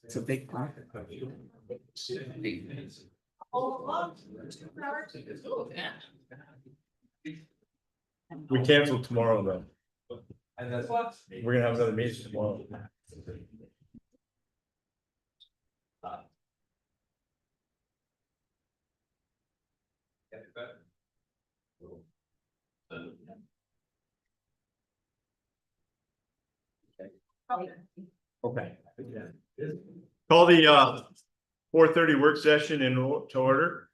It's a big part. We canceled tomorrow though. We're gonna have another meeting tomorrow. Okay. Call the 4:30 work session to order.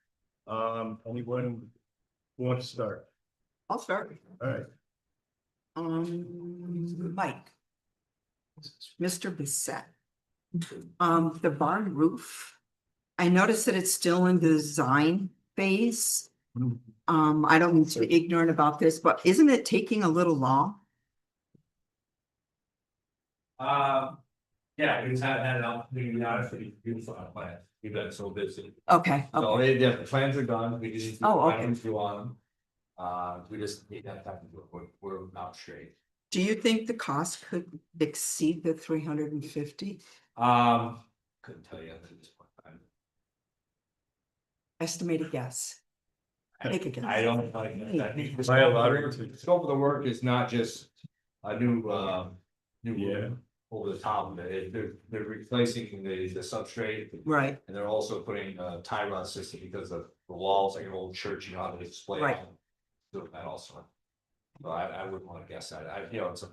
Anyone who wants to start? I'll start. All right. Mike. Mr. Bissett. The barn roof. I noticed that it's still in the design phase. I don't mean to be ignorant about this, but isn't it taking a little long? Yeah, we just haven't had an opportunity, to be honest with you, to do some plans. We've been so busy. Okay, So okay. the plans are done, we just need to Oh, okay. items due on them. We just need that time to do it, we're not straight. Do you think the cost could exceed the 350? Couldn't tell you at this point in time. Estimated guess. Make a guess. I don't like that. I think the By a lottery? scope of the work is not just a new Yeah. over the top of it, they're replacing the substrate. Right, And they're also putting a tie rod system because of the walls, like an old church, you know, how they display. Right. on. Doing that also. So I wouldn't wanna guess that, it's a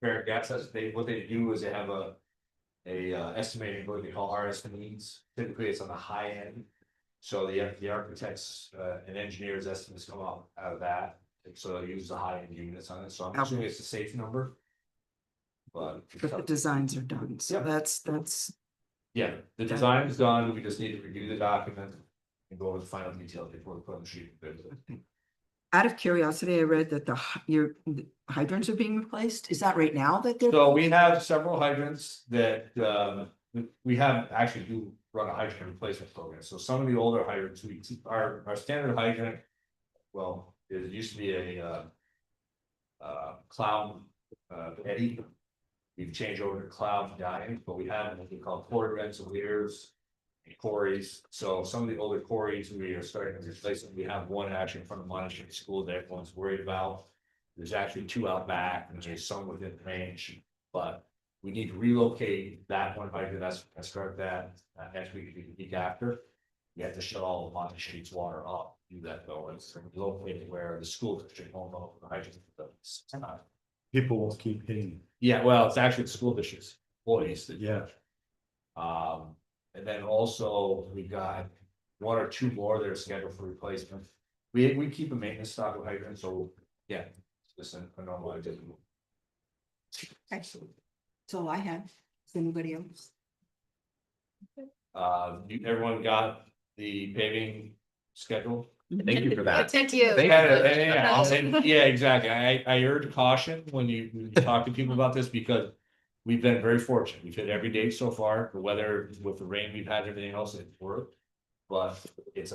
fair guess, what they do is they have a estimating what they call RS needs, typically it's on the high end. So the architects and engineers estimates come out of that, and so they use the high end units on it, so I'm assuming it's a safe number. But but the designs are done, so Yeah. that's, yeah, the design is done, we just need to review the document and go over the final details before we put on the sheet. out of curiosity, I read that your hydrants are being replaced. Is that right now that they're? So we have several hydrants that we have actually do run a hydrant replacement program. So some of the older hydrants, our standard hydrant. Well, it used to be a cloud eddy. We've changed over to cloud diamond, but we have what we call quarter renzoleers and quarries. So some of the older quarries we are starting to replace them. We have one actually in front of Monastery School that everyone's worried about. There's actually two out back and there's some within range, but we need to relocate that one hydrant. I start that next week, the week after. You have to shut all of Monteshad's water off, do that though, it's located where the school district won't know the hydrant. People won't keep hitting. Yeah, well, it's actually the school district's employees that. Yeah. And then also we got one or two more that are scheduled for replacement. We keep a maintenance stock of hydrants, so yeah, it's just a normal activity. Excellent. That's all I had. Is anybody else? Everyone got the paving schedule? Thank you for that. Thank you. Yeah, exactly. I urge caution when you talk to people about this because we've been very fortunate. We've hit every date so far. The weather with the rain we've had, everything else, it's worked. But it's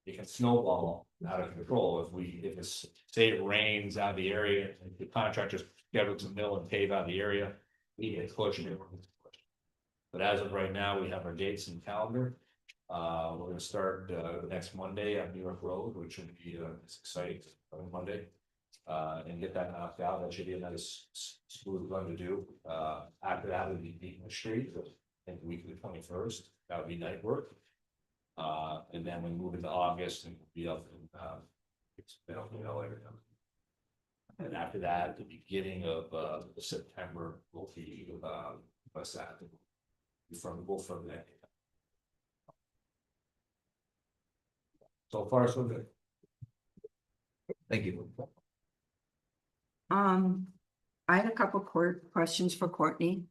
it can snowball out of control if it's, say it rains out of the area, and the contractors scheduled to mill and pave out of the area, we get closer to it. But as of right now, we have our dates and calendar. We're gonna start next Monday on New York Road, which will be it's exciting Monday. And get that knocked out. That should be a nice smooth run to do. After that would be Beacon Street, I think week of the 21st. That would be night work. And then we move into August and we'll be up in and after that, the beginning of September will be what's that? From there. So far, so good. Thank you. I had a couple questions for Courtney.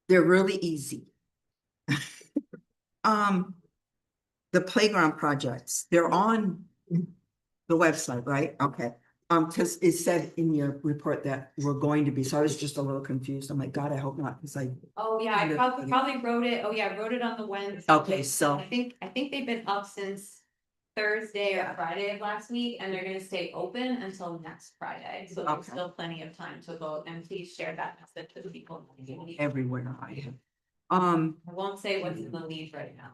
They're really easy. The playground projects, they're on the website, right? Okay. Because it said in your report that we're going to be, so I was just a little confused. I'm like, God, I hope not, because Oh, yeah, I probably wrote it. Oh, yeah, I wrote it on the Wednesday. Okay, so- I think they've been up since Thursday or Friday of last week, and they're gonna stay open until next Friday, so there's Okay. still plenty of time to vote, and please share that message with the people in the community. Everywhere I have. I won't say what's in the lead right now.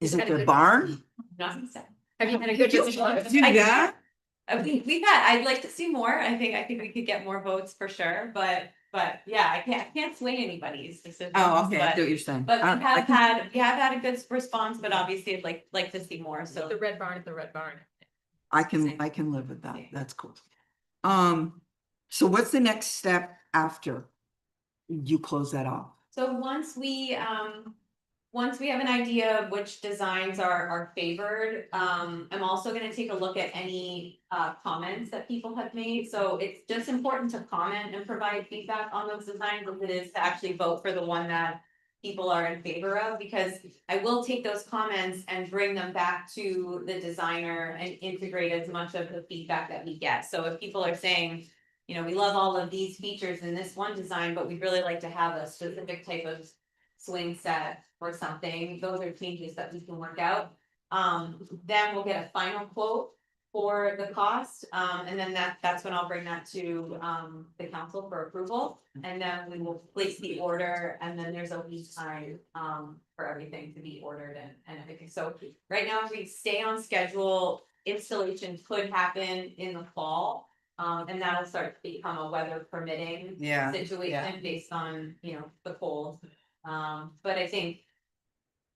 Is it the barn? Nothing said. Have you had a good? Do that? We've had, I'd like to see more, I think we could get more votes for sure, but yeah, I can't sway anybody's decisions. Oh, okay, I but- see what you're saying. But I we have had a good response, but obviously I'd like to see more, so. The red barn, the red barn. I can live with that. That's cool. So what's the next step after you close that off? So once we have an idea of which designs are favored, I'm also gonna take a look at any comments that people have made. So it's just important to comment and provide feedback on those designs as it is to actually vote for the one that people are in favor of, because I will take those comments and bring them back to the designer and integrate as much of the feedback that we get. So if people are saying, you know, we love all of these features in this one design, but we'd really like to have a specific type of swing set or something, those are changes that we can work out. Then we'll get a final quote for the cost, and then that's when I'll bring that to the council for approval. And then we will place the order, and then there's a lead time for everything to be ordered and everything. So right now, if we stay on schedule, installation could happen in the fall. And that'll start to become a weather permitting Yeah. situation based on, you know, the cold. But I think,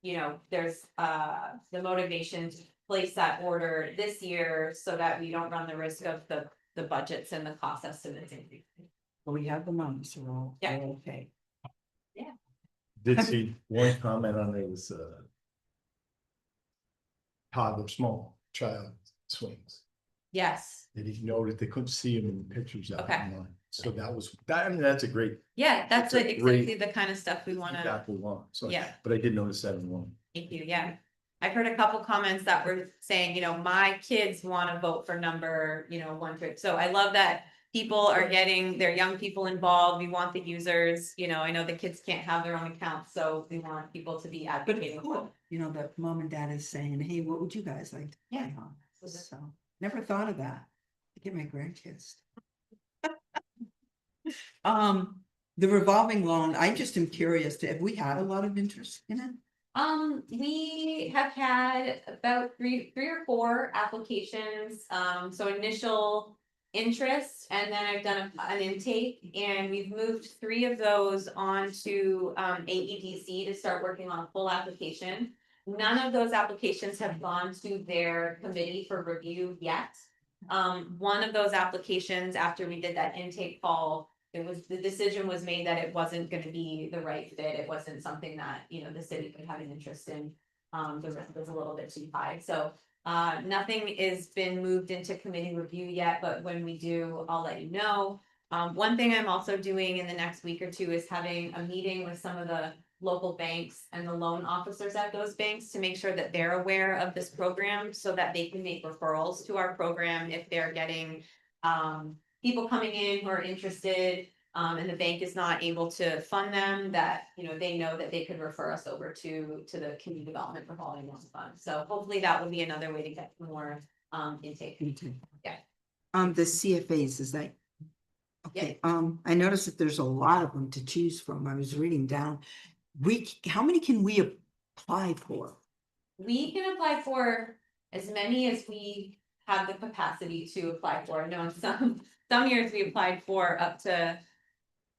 you know, there's the motivation to place that order this year so that we don't run the risk of the budgets and the cost estimates increasing. Well, we have the money, so Yeah. we're okay. Did see one comment on it was, toddler, small child swings. Yes, Did he know that they couldn't see him in the pictures out Okay. online? So that was, I mean, that's a great, yeah, that's It's a exactly great the kind of stuff we wanna, feedback we want, so. Yeah. But I did notice that in one. thank you, yeah. I've heard a couple comments that were saying, you know, my kids wanna vote for number, you know, 1 so I love that. People are getting their young people involved, we want the users, you know, I know the kids can't have their own accounts, so we want people to be But advocating. it's cool, you know, that mom and dad is saying, hey, what would you guys like to Yeah. play on? So, never thought of that. To get my grandkids. The revolving loan, I just am curious, have we had a lot of interest in it? We have had about three or four applications, so initial interest, and then I've done an intake, and we've moved 3 of those onto AEDC to start working on a full application. None of those applications have gone to their committee for review yet. One of those applications, after we did that intake call, the decision was made that it wasn't gonna be the right fit, it wasn't something that, you know, the city could have an interest in. The risk was a little bit too high, so, nothing is been moved into committee review yet, but when we do, I'll let you know. One thing I'm also doing in the next week or two is having a meeting with some of the local banks and the loan officers at those banks to make sure that they're aware of this program so that they can make referrals to our program if they're getting people coming in who are interested, and the bank is not able to fund them, that, you know, they know that they could refer us over to the community development revolving loan fund. So hopefully that will be another way to get more intake. Yeah. The CFAs, is that? Okay, I noticed that there's a lot of them to choose from. I was reading down. How many can we apply for? We can apply for as many as we have the capacity to apply for. No, some years we applied for up to, I'm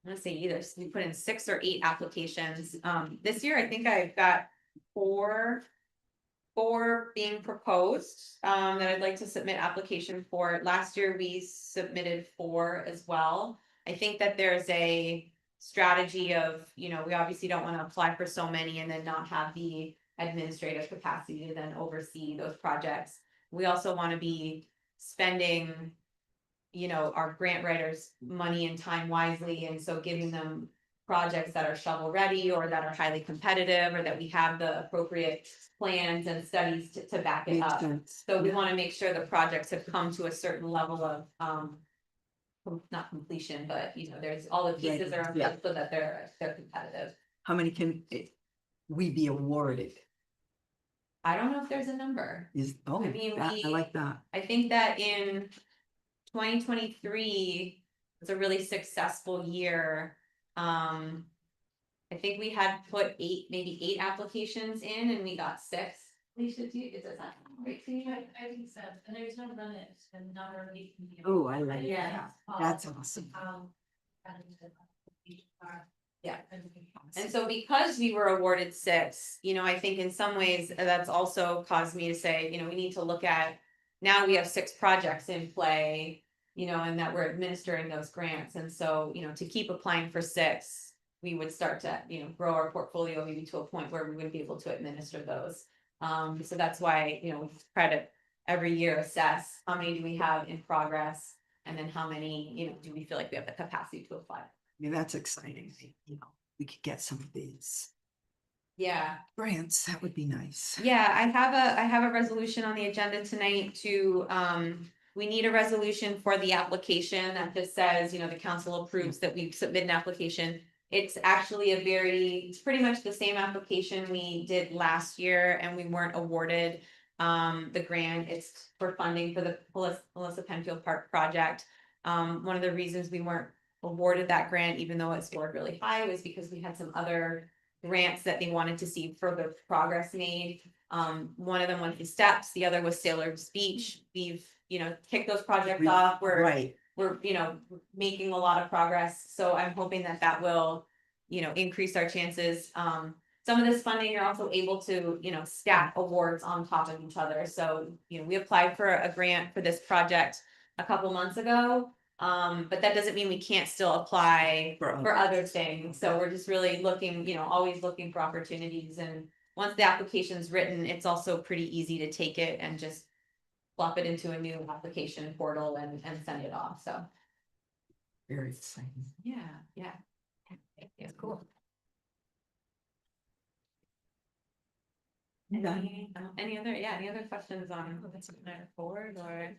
gonna say either, we put in 6 or 8 applications. This year, I think I've got four being proposed, that I'd like to submit application for. Last year, we submitted 4 as well. I think that there's a strategy of, you know, we obviously don't want to apply for so many and then not have the administrative capacity to then oversee those projects. We also want to be spending, you know, our grant writers' money and time wisely, and so giving them projects that are shovel ready or that are highly competitive, or that we have the appropriate plans and studies to back it Makes up. sense. So we want to make sure the projects have come to a certain level of not completion, but, you know, there's all the pieces are in Yeah. place so that they're competitive. How many can we be awarded? I don't know if there's a number. Oh, I mean, I we- like that. I think that in 2023 was a really successful year. I think we had put maybe eight applications in and we got 6. Alicia, is that right to you? I think so, and there's no limit, and not already. Oh, I like Yeah. that. That's awesome. Yeah. And so because we were awarded 6, you know, I think in some ways that's also caused me to say, you know, we need to look at. Now we have 6 projects in play, you know, and that we're administering those grants, and so, you know, to keep applying for 6. We would start to, you know, grow our portfolio maybe to a point where we wouldn't be able to administer those. So that's why, you know, we try to every year assess how many do we have in progress. And then how many, you know, do we feel like we have the capacity to apply? I mean, that's exciting. You know, we could get some of these Yeah, grants. That would be nice. yeah, I have a resolution on the agenda tonight to, we need a resolution for the application that just says, you know, the council approves that we submit an application. It's actually it's pretty much the same application we did last year and we weren't awarded the grant. It's for funding for the Melissa Penfield Park project. One of the reasons we weren't awarded that grant, even though it scored really high, was because we had some other grants that they wanted to see further progress made. One of them went to steps, the other was Sailor's Beach. We've, you know, kicked those projects off. Right. We're, you know, making a lot of progress, so I'm hoping that that will, you know, increase our chances. Some of this funding, you're also able to, you know, stack awards on top of each other, so, you know, we applied for a grant for this project a couple months ago. But that doesn't mean we can't still apply for other things, so we're just really looking, you know, always looking for opportunities, and once the application's written, it's also pretty easy to take it and just plop it into a new application portal and send it off, so. Very exciting. Yeah. It's cool. Any other questions on what's in there forward or?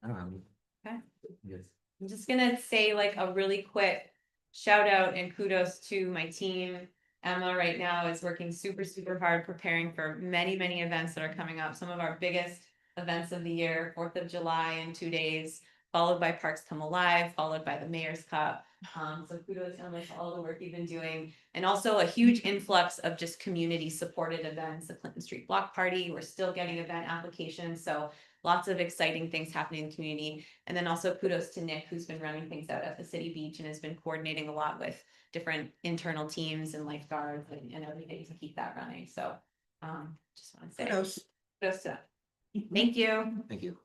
Okay. Yes. I'm just gonna say like a really quick shout out and kudos to my team. Emma right now is working super hard preparing for many events that are coming up. Some of our biggest events of the year, 4th of July in 2 days, followed by Parks Come Alive, followed by the Mayor's Cup. So kudos Emma for all the work you've been doing. And also a huge influx of just community supported events, the Clinton Street Block Party. We're still getting event applications. So lots of exciting things happening in the community. And then also kudos to Nick, who's been running things out at the City Beach and has been coordinating a lot with different internal teams and lifeguards and everything to keep that running. So just want to say kudos to that. Thank you. Thank you.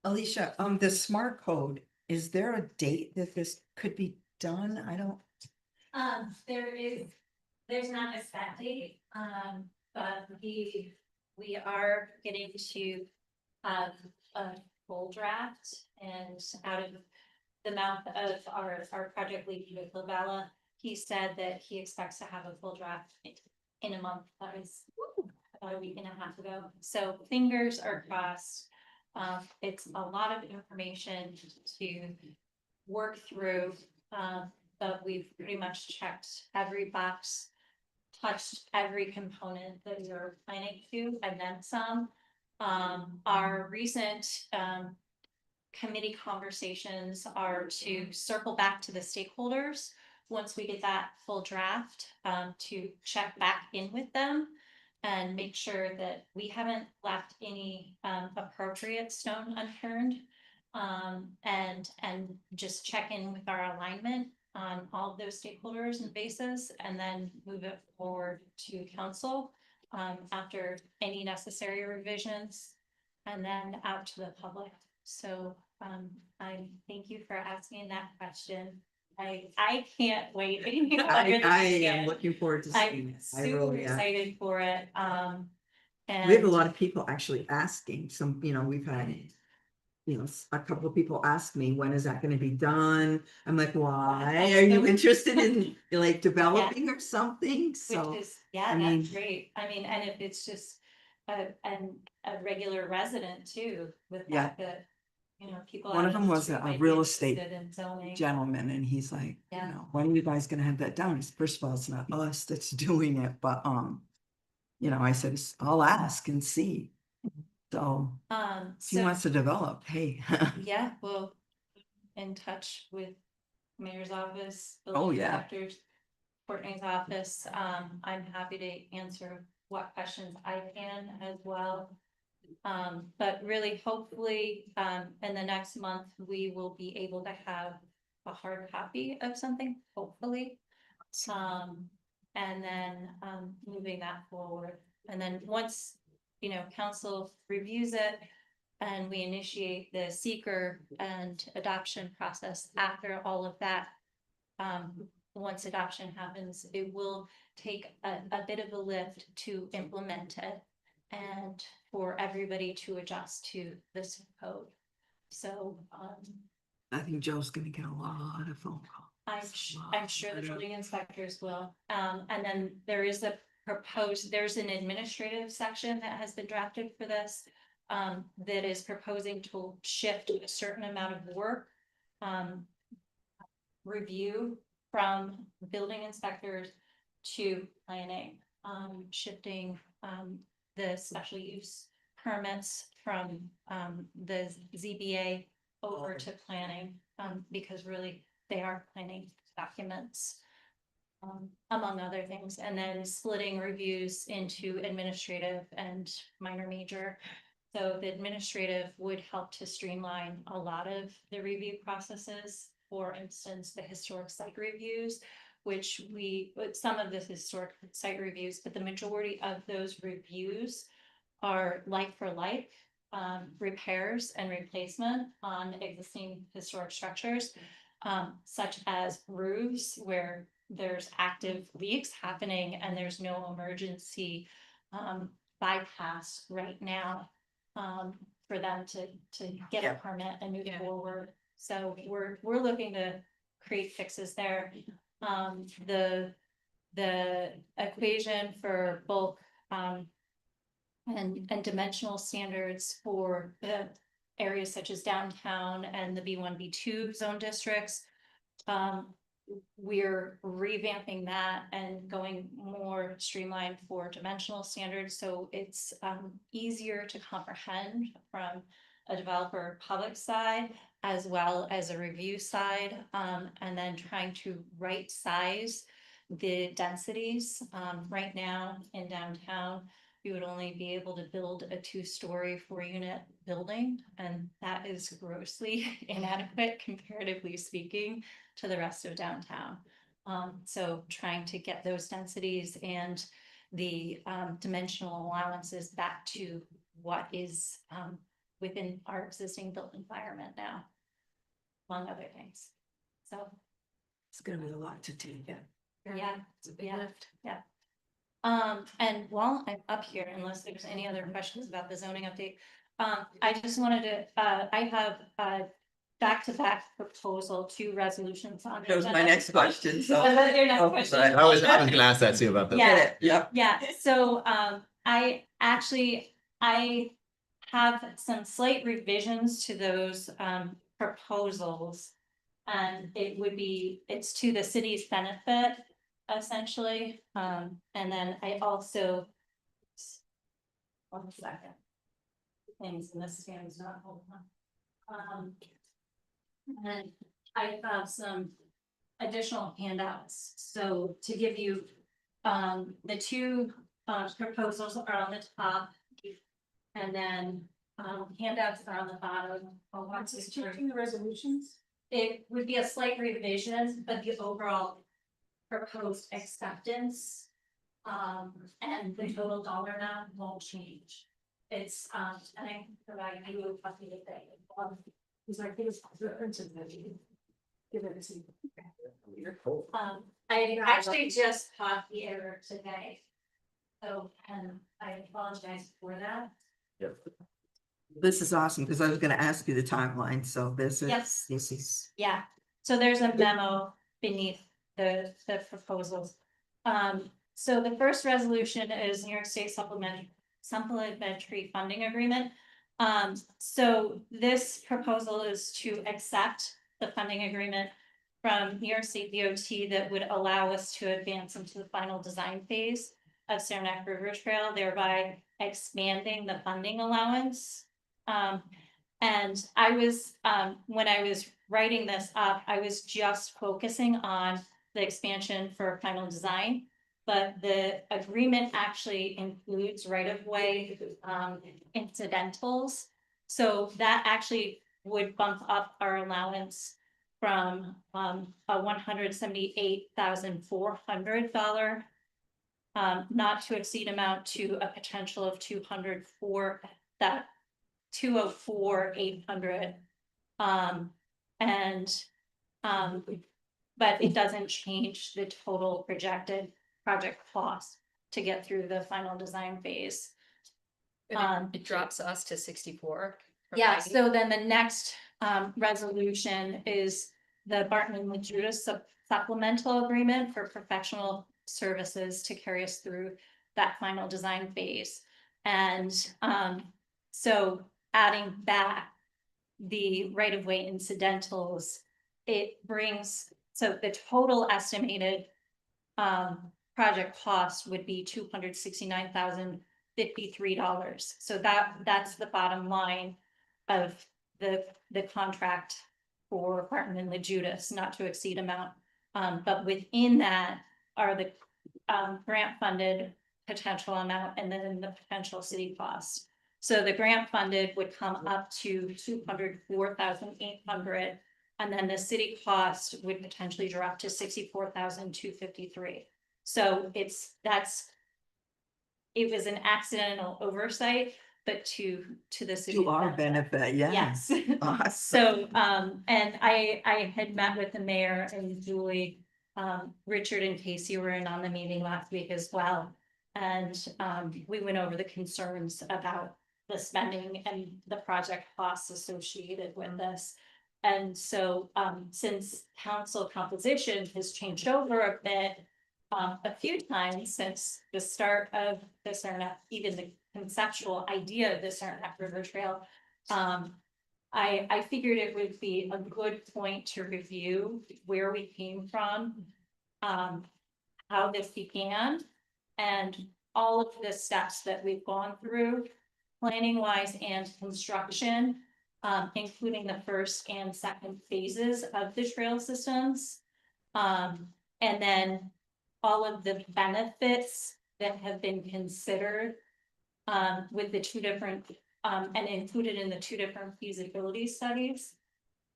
Alicia, the smart code, is there a date that this could be done? I don't. There's not a set date, but we are getting to have a full draft, and out of the mouth of our project lead, David Lavella, he said that he expects to have a full draft in a month. That was about a week and a half ago. So fingers are crossed. It's a lot of information to work through, but we've pretty much checked every box, touched every component that we were planning to, and then some. Our recent committee conversations are to circle back to the stakeholders once we get that full draft, to check back in with them and make sure that we haven't left any appropriate stone unturned, and just check in with our alignment on all of those stakeholders and bases, and then move it forward to council after any necessary revisions, and then out to the public. So I thank you for asking that question. I can't wait. I am looking forward to seeing I'm it. I super really am. excited for it. And We have a lot of people actually asking, we've had, a couple of people ask me, when is that gonna be done? I'm like, why? Are you interested in like developing or something? So, which is, I mean- that's great. I mean, and if it's just a regular resident too, with Yeah. that, you know, people. One out of them the was street a might be real estate interested in zoning. gentleman, and he's like, you Yeah. know, when are you guys gonna have that down? He said, first of all, it's not us that's doing it, but, you know, I said, I'll ask and see. So if he So, wants to develop, hey. yeah, well, in touch with mayor's office. Oh, building yeah. inspectors, Courtney's office, I'm happy to answer what questions I can as well. But really, hopefully, in the next month, we will be able to have a hard copy of something, hopefully. And then, moving that forward, and then once, you know, council reviews it. And we initiate the seeker and adoption process after all of that. Once adoption happens, it will take a bit of a lift to implement it. And for everybody to adjust to this code. So, I think Joe's gonna get a lot of phone calls. I'm sure the building inspectors will, and then there is there's an administrative section that has been drafted for this. That is proposing to shift a certain amount of work. Review from building inspectors to planning, shifting, the special use permits from, the ZBA over to planning, because really they are planning documents. Among other things, and then splitting reviews into administrative and minor major. So the administrative would help to streamline a lot of the review processes. For instance, the historic site reviews, which some of the historic site reviews, but the majority of those reviews are like for like. Repairs and replacement on existing historic structures, such as roofs where there's active leaks happening and there's no emergency bypass right now. For them to get a permit and move forward. So we're looking to create fixes there. The equation for bulk and dimensional standards for the areas such as downtown and the B1, B2 zone districts. We're revamping that and going more streamlined for dimensional standards, so it's easier to comprehend from a developer public side as well as a review side, and then trying to right size the densities. Right now in downtown, you would only be able to build a 2-story 4-unit building, and that is grossly inadequate comparatively speaking to the rest of downtown. So trying to get those densities and the dimensional allowances back to what is within our existing built environment now, among other things. So, It's gonna be a lot to take in. yeah, yeah. And while I'm up here, unless there's any other questions about the zoning update, I just wanted to, I have a back-to-back proposal, 2 resolutions on. the That was my agenda. next question, so. Was that your next Oh, question? sorry. I was gonna ask that too about the. Yeah. Yep. Yeah, so I have some slight revisions to those proposals. And it's to the city's benefit, essentially, and then I also. 1 second. Things in this scan is not holding on. And I have some additional handouts, so to give you, the 2 proposals are on the top. And then, handouts are on the bottom. What's this changing the resolutions? It would be a slight revision, but the overall proposed acceptance. And the total dollar amount won't change. It's, and I can provide you a copy of that. He's like, here's the printed version. Give it a see. I actually just caught the error today. So, and I apologize for that. This is awesome, because I was gonna ask you the timeline, so Yes. this is. Yeah, so there's a memo beneath the proposals. So the first resolution is New York State supplementary funding agreement. So this proposal is to accept the funding agreement from New York State DOT that would allow us to advance into the final design phase of Saranac River Trail, thereby expanding the funding allowance. And I was, when I was writing this up, I was just focusing on the expansion for final design. But the agreement actually includes right-of-way, incidentals. So that actually would bump up our allowance from, a $178,400 not to exceed amount to a potential of 204, that 204,800. And, but it doesn't change the total projected project cost to get through the final design phase. It drops us to 64. from Yeah, 90. so then the next resolution is the Barton and Judas supplemental agreement for professional services to carry us through that final design phase. And so adding back the right-of-way incidentals, it brings, so the total estimated project cost would be $269,053. So that's the bottom line of the contract for Barton and the Judas, not to exceed amount. But within that are the grant funded potential amount and then the potential city cost. So the grant funded would come up to 204,800, and then the city cost would potentially drop to 64,253. So it was an accidental oversight, but to the city. To our benefit, yeah. Yes. Awesome. So, and I had met with the mayor and Julie, Richard and Casey were in on the meeting last week as well. And, we went over the concerns about the spending and the project costs associated with this. And so, since council composition has changed over a bit, a few times since the start of the Saranac, even the conceptual idea of the Saranac River Trail, I figured it would be a good point to review where we came from, how this began, and all of the steps that we've gone through, planning wise and construction, including the first and second phases of the trail systems. And then all of the benefits that have been considered with the two different, and included in the two different feasibility studies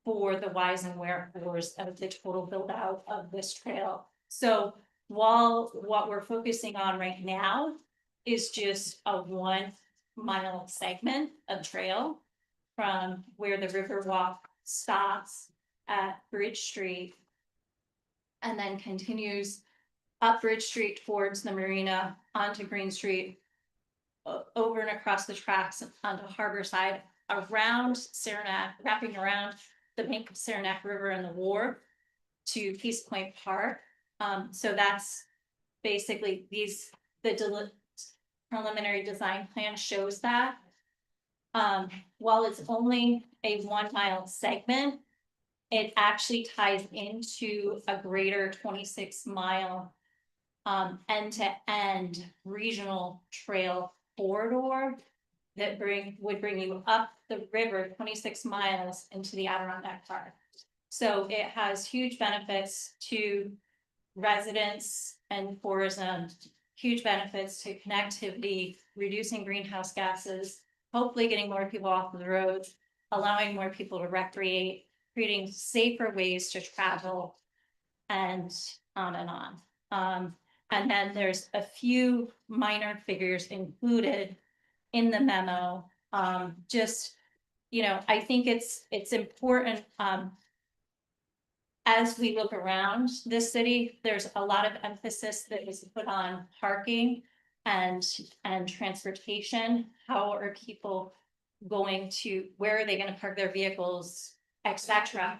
for the whys and wherefores of the total build out of this trail. So while what we're focusing on right now is just a 1 mile segment of trail from where the Riverwalk stops at Bridge Street and then continues up Bridge Street towards the marina, onto Green Street, over and across the tracks onto Harborside, around Saranac, wrapping around the bank of Saranac River and the wharf to Peace Point Park. So that's basically the preliminary design plan shows that. While it's only a 1 mile segment, it actually ties into a greater 26-mile end-to-end regional trail corridor that would bring you up the river 26 miles into the Adirondack Park. So it has huge benefits to residents and tourism, huge benefits to connectivity, reducing greenhouse gases, hopefully getting more people off the roads, allowing more people to recreate, creating safer ways to travel, and on and on. And then there's a few minor figures included in the memo. Just, I think it's important, as we look around this city, there's a lot of emphasis that is put on parking and transportation. How are people where are they going to park their vehicles, etc.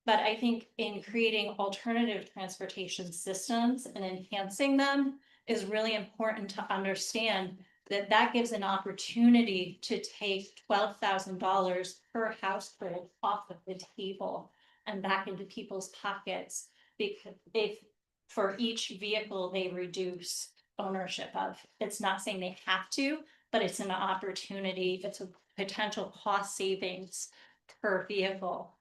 But I think in creating alternative transportation systems and enhancing them is really important to understand that gives an opportunity to take $12,000 per household off of the table and back into people's pockets. Because if, for each vehicle they reduce ownership of, it's not saying they have to, but it's an opportunity, it's a potential cost savings per vehicle.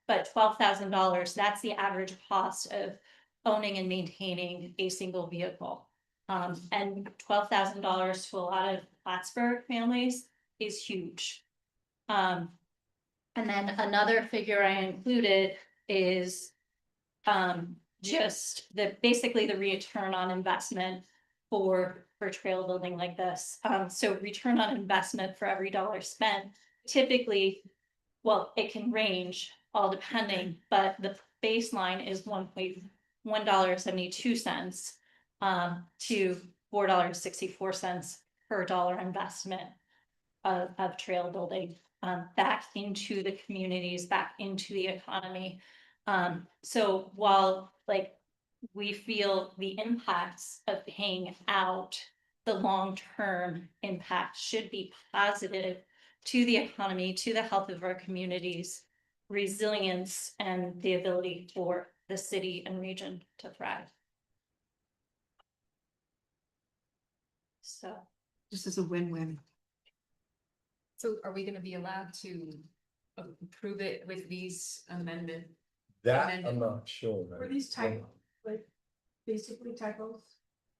But $12,000, that's the average cost of owning and maintaining a single vehicle. And $12,000 to a lot of Plattsburgh families is huge. And then another figure I included is just basically the return on investment for trail building like this. So return on investment for every dollar spent, typically, well, it can range all depending, but the baseline is $1.72 to $4.64 per dollar investment of trail building back into the communities, back into the economy. So while like we feel the impacts of paying out, the long-term impact should be positive to the economy, to the health of our communities, resilience, and the ability for the city and region to thrive. So. This is a win-win. So are we gonna be allowed to approve it with these amendments? That I'm not sure. Were these typos, like, basically typos?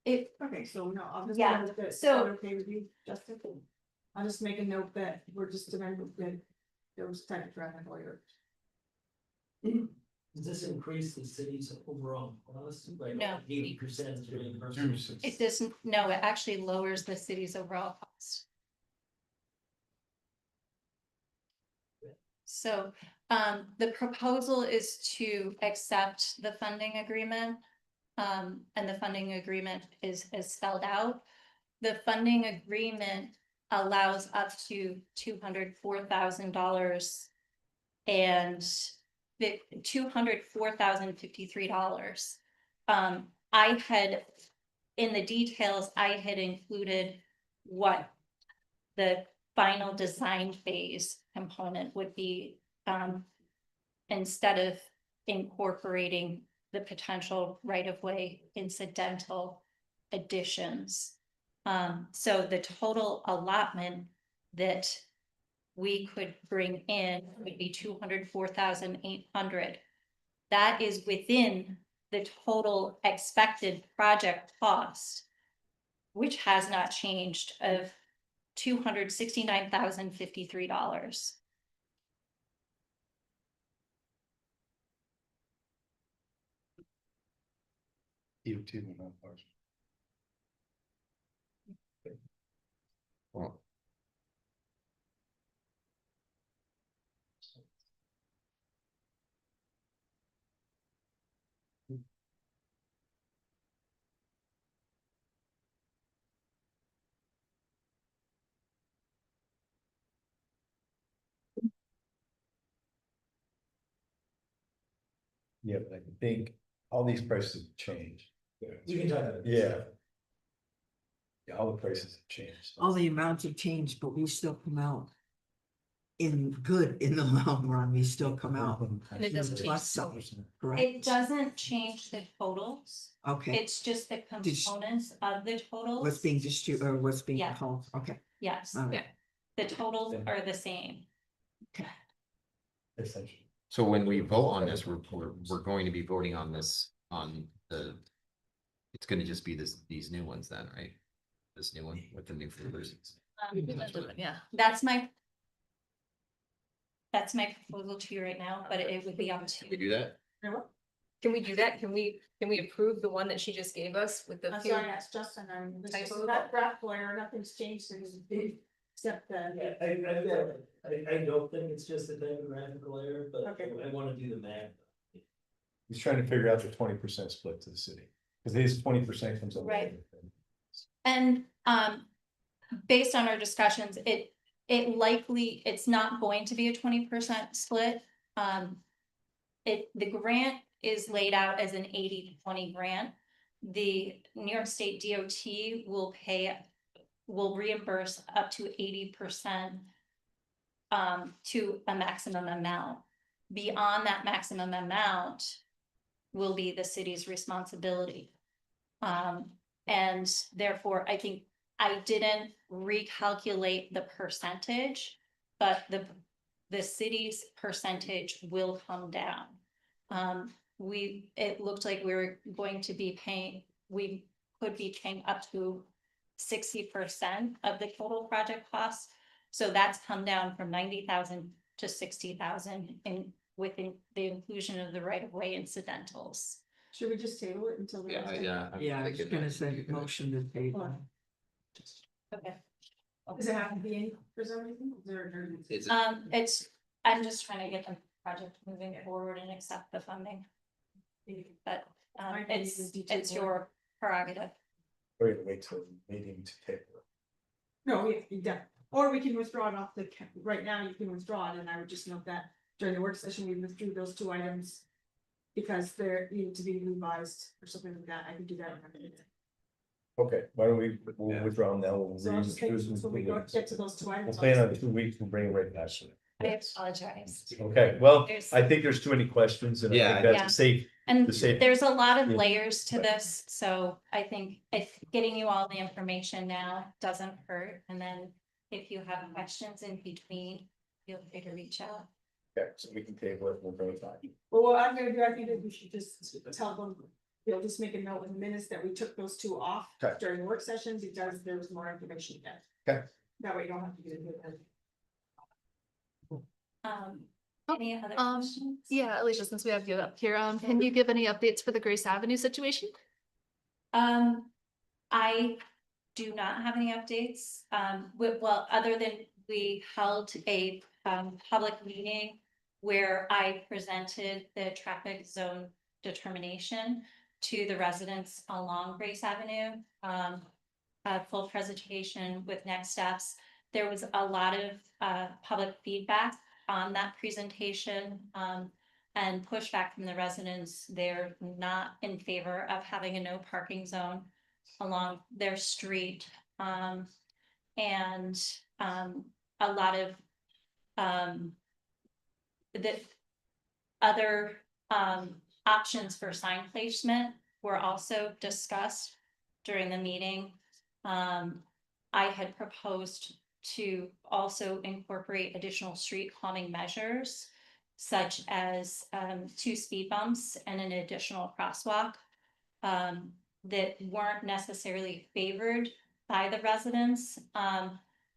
It, Okay, so no, I'll just. Yeah, amend it. so- Okay with you, Justin? I'll just make a note that we're just amending that those type of traffic lawyers. Does this increase the city's overall cost by No. 80% reimbursement? it doesn't, no, it actually lowers the city's overall cost. So, the proposal is to accept the funding agreement. And the funding agreement is spelled out. The funding agreement allows up to $204,000 and $204,053. I had, in the details, I had included what the final design phase component would be, instead of incorporating the potential right-of-way incidental additions. So the total allotment that we could bring in would be $204,800. That is within the total expected project cost, which has not changed, of $269,053. Well, Yeah, but I think all these prices have changed. We can talk about it. Yeah. Yeah, all the prices have changed. All the amounts have changed, but we still come out in good in the long run. We still come out And it doesn't change plus the something, correct? It doesn't change the totals, Okay, it's just the Did you- components of the totals. what's being distributed or what's being Yeah. called, okay. Yes, All right. the totals are the same. Essentially. so when we vote on this, we're going to be voting on this on the. It's gonna just be these new ones then, right? This new one with the new figures. Yeah. That's my proposal to you right now, but it would be up to Can we you. do that? Can we do that? Can we approve the one that she just gave us with the I'm few? sorry, that's Justin, this is Typo. not draft lawyer, nothing's changed since, except the. I don't think it's just a typographical error, but Okay. I wanna do the math. He's trying to figure out the 20% split to the city, because his 20% comes over. Right. And based on our discussions, it likely, it's not going to be a 20% split. The grant is laid out as an 80-20 grant. The New York State DOT will pay will reimburse up to 80%. To a maximum amount. Beyond that maximum amount. Will be the city's responsibility. And therefore, I think I didn't recalculate the percentage, but the city's percentage will come down. It looked like we were going to be paying, we could be paying up to 60% of the total project cost. So that's come down from 90,000 to 60,000 within the inclusion of the right of way incidentals. Should we just table it until? the next time? Yeah, I was gonna say motion to table. Okay. Does it have to be in for some reason? Is there an urgency? Is it, I'm just trying to get the project moving forward and accept the funding. But, Might be it's the detail board. your prerogative. We're gonna wait till the meeting to table it. No, or we can withdraw it off right now you can withdraw it, and I would just note that during the work session, we withdrew those two items. Because they're need to be revised or something like that, I can do that. in a minute. Okay, why don't we'll withdraw them now. We'll So I'll just think, reintroduce so we them. go get to those two We'll items. plan on 2 weeks, we'll bring it right back. I apologize. Okay, well, There's- I think there's too many questions and I Yeah, think Yeah. that's a safe. And the same- there's a lot of Yeah. layers to this, so I think if getting you all the information now doesn't hurt, and then if you have questions in between, feel free to reach out. Okay, so we can table it, we'll bring it back. Well, what I'm gonna do, I think that we should just tell them, just make a note in the minutes that we took those two off Okay. during the work session because there was more information there. Okay. That way you don't have to do it. Any other Um, questions? Yeah, Alicia, since we have you up here, can you give any updates for the Grace Avenue situation? I do not have any updates, well, other than we held a, public meeting where I presented the traffic zone determination to the residents along Grace Avenue. A full presentation with next steps. There was a lot of, public feedback on that presentation, and pushback from the residents. They're not in favor of having a no parking zone along their street. And a lot of the other options for sign placement were also discussed during the meeting. I had proposed to also incorporate additional street calming measures, such as 2 speed bumps and an additional crosswalk that weren't necessarily favored by the residents.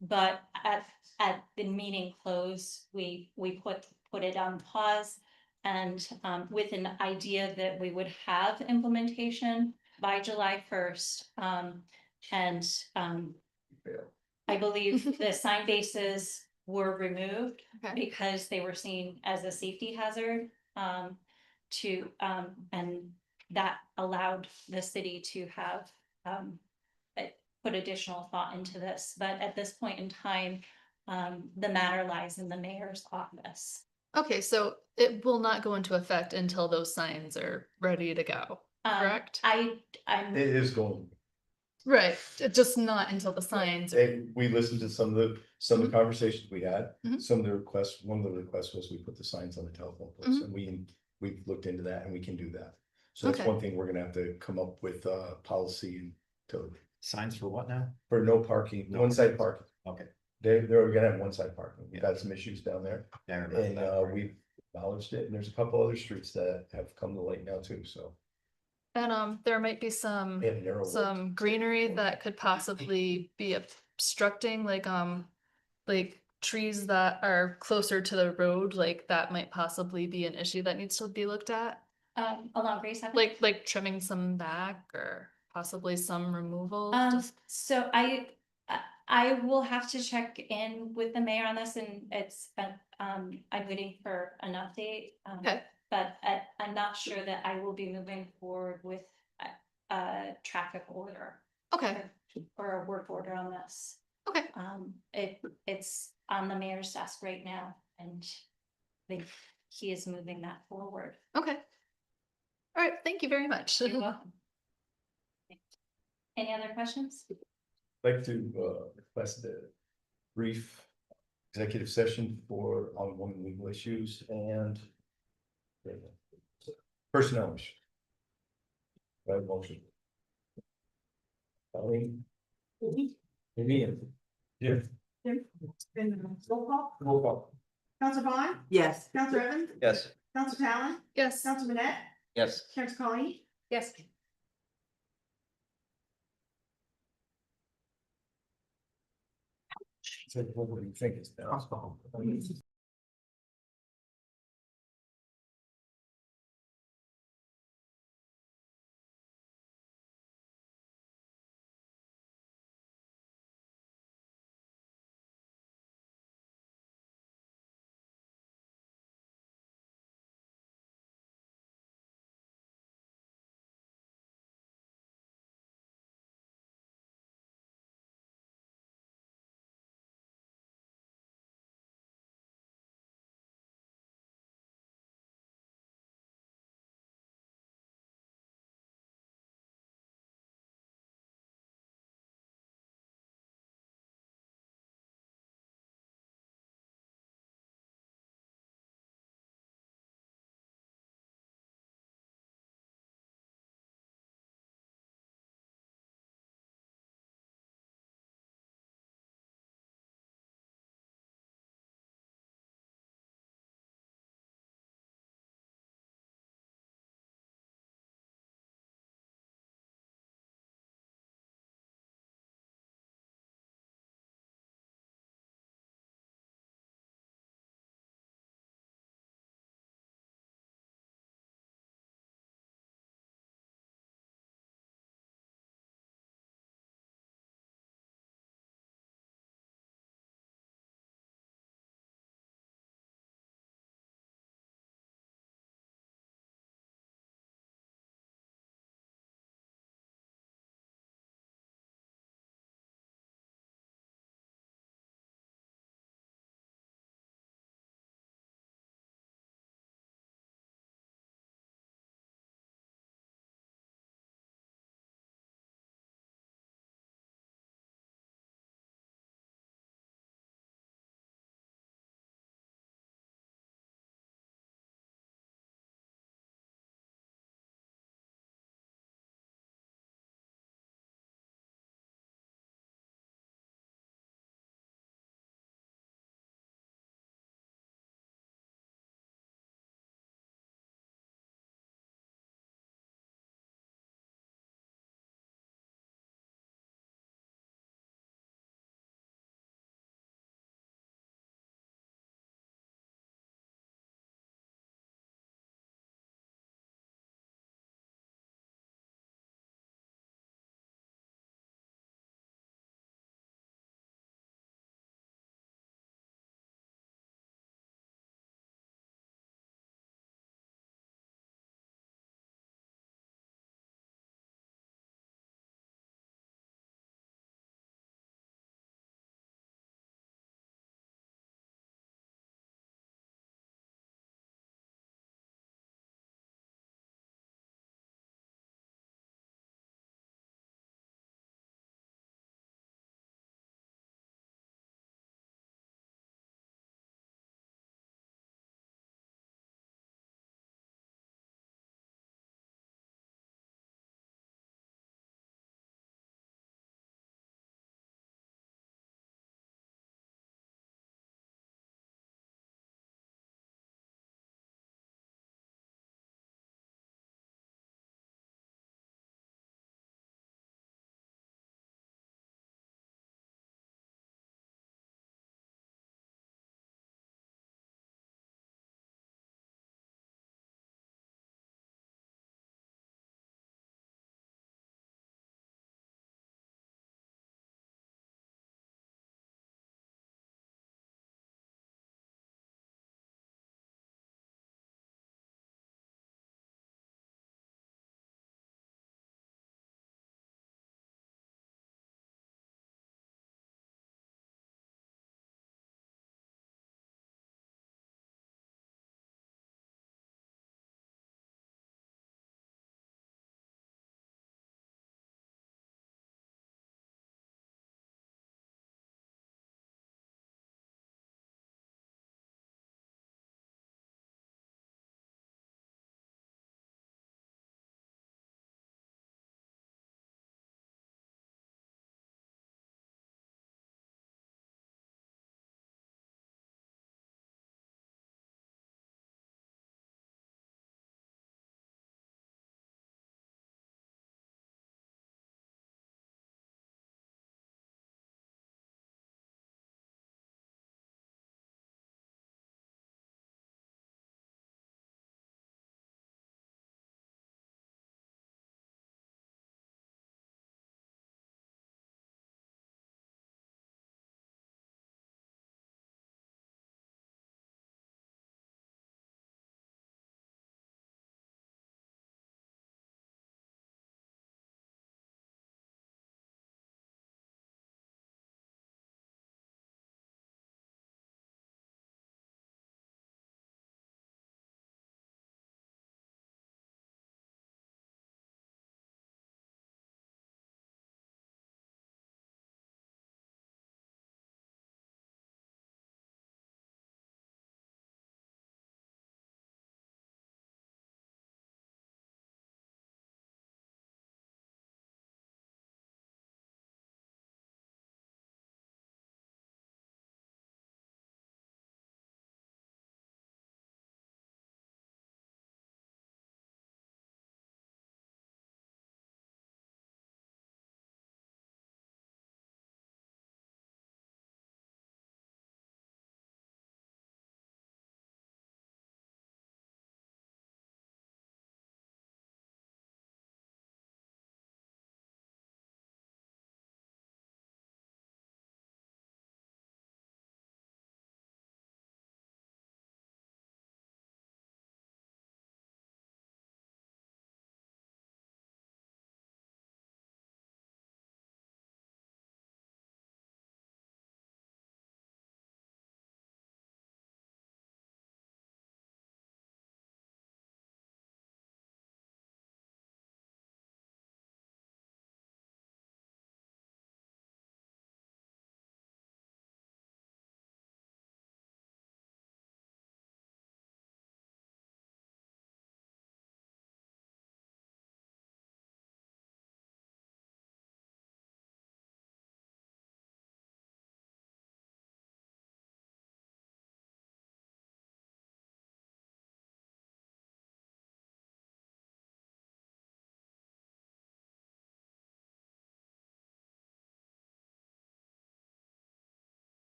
But at the meeting close, we put it on pause, and with an idea that we would have implementation by July 1st. I believe the sign bases were removed Okay. because they were seen as a safety hazard. And that allowed the city to have put additional thought into this. But at this point in time, the matter lies in the mayor's office. Okay, so it will not go into effect until those signs are ready to go, correct? I'm It is going, Right, just not until the signs are, we listened to some of the conversations we had, Mhm. some of the requests, one of the requests was we put the signs on the telephone poles, and we've looked into that and we can do that. So that's Okay. one thing we're gonna have to come up with policy and to, signs for what now? for no parking, No one side parking. Okay. They're gonna have one side parking. We've had some issues down there. Yeah, I remember And that. we've acknowledged it, and there's a couple other streets that have come to light now too, so. and there might be some. They have narrow roads. Some greenery that could possibly be obstructing, like trees that are closer to the road, like that might possibly be an issue that needs to be looked at. along Grace Avenue. Like trimming some back or possibly some removal. just- So I will have to check in with the mayor on this, and I'm waiting for an update. Okay. But I'm not sure that I will be moving forward with a traffic order Okay, or a work order on this. okay, It's on the mayor's desk right now, and he is moving that forward. okay. All right, thank you very much. You're welcome. Any other questions? like to request a brief executive session for ongoing legal issues and personnel issues. Right, motion. Colleen? Vivian? Yeah. And roll call, Roll call. Counselor Vaughn, Yes. Counselor Evans, Yes. Counselor Talon, Yes. Counselor Manette, Yes. Counselor Colleen. Yes. So what do you think is now?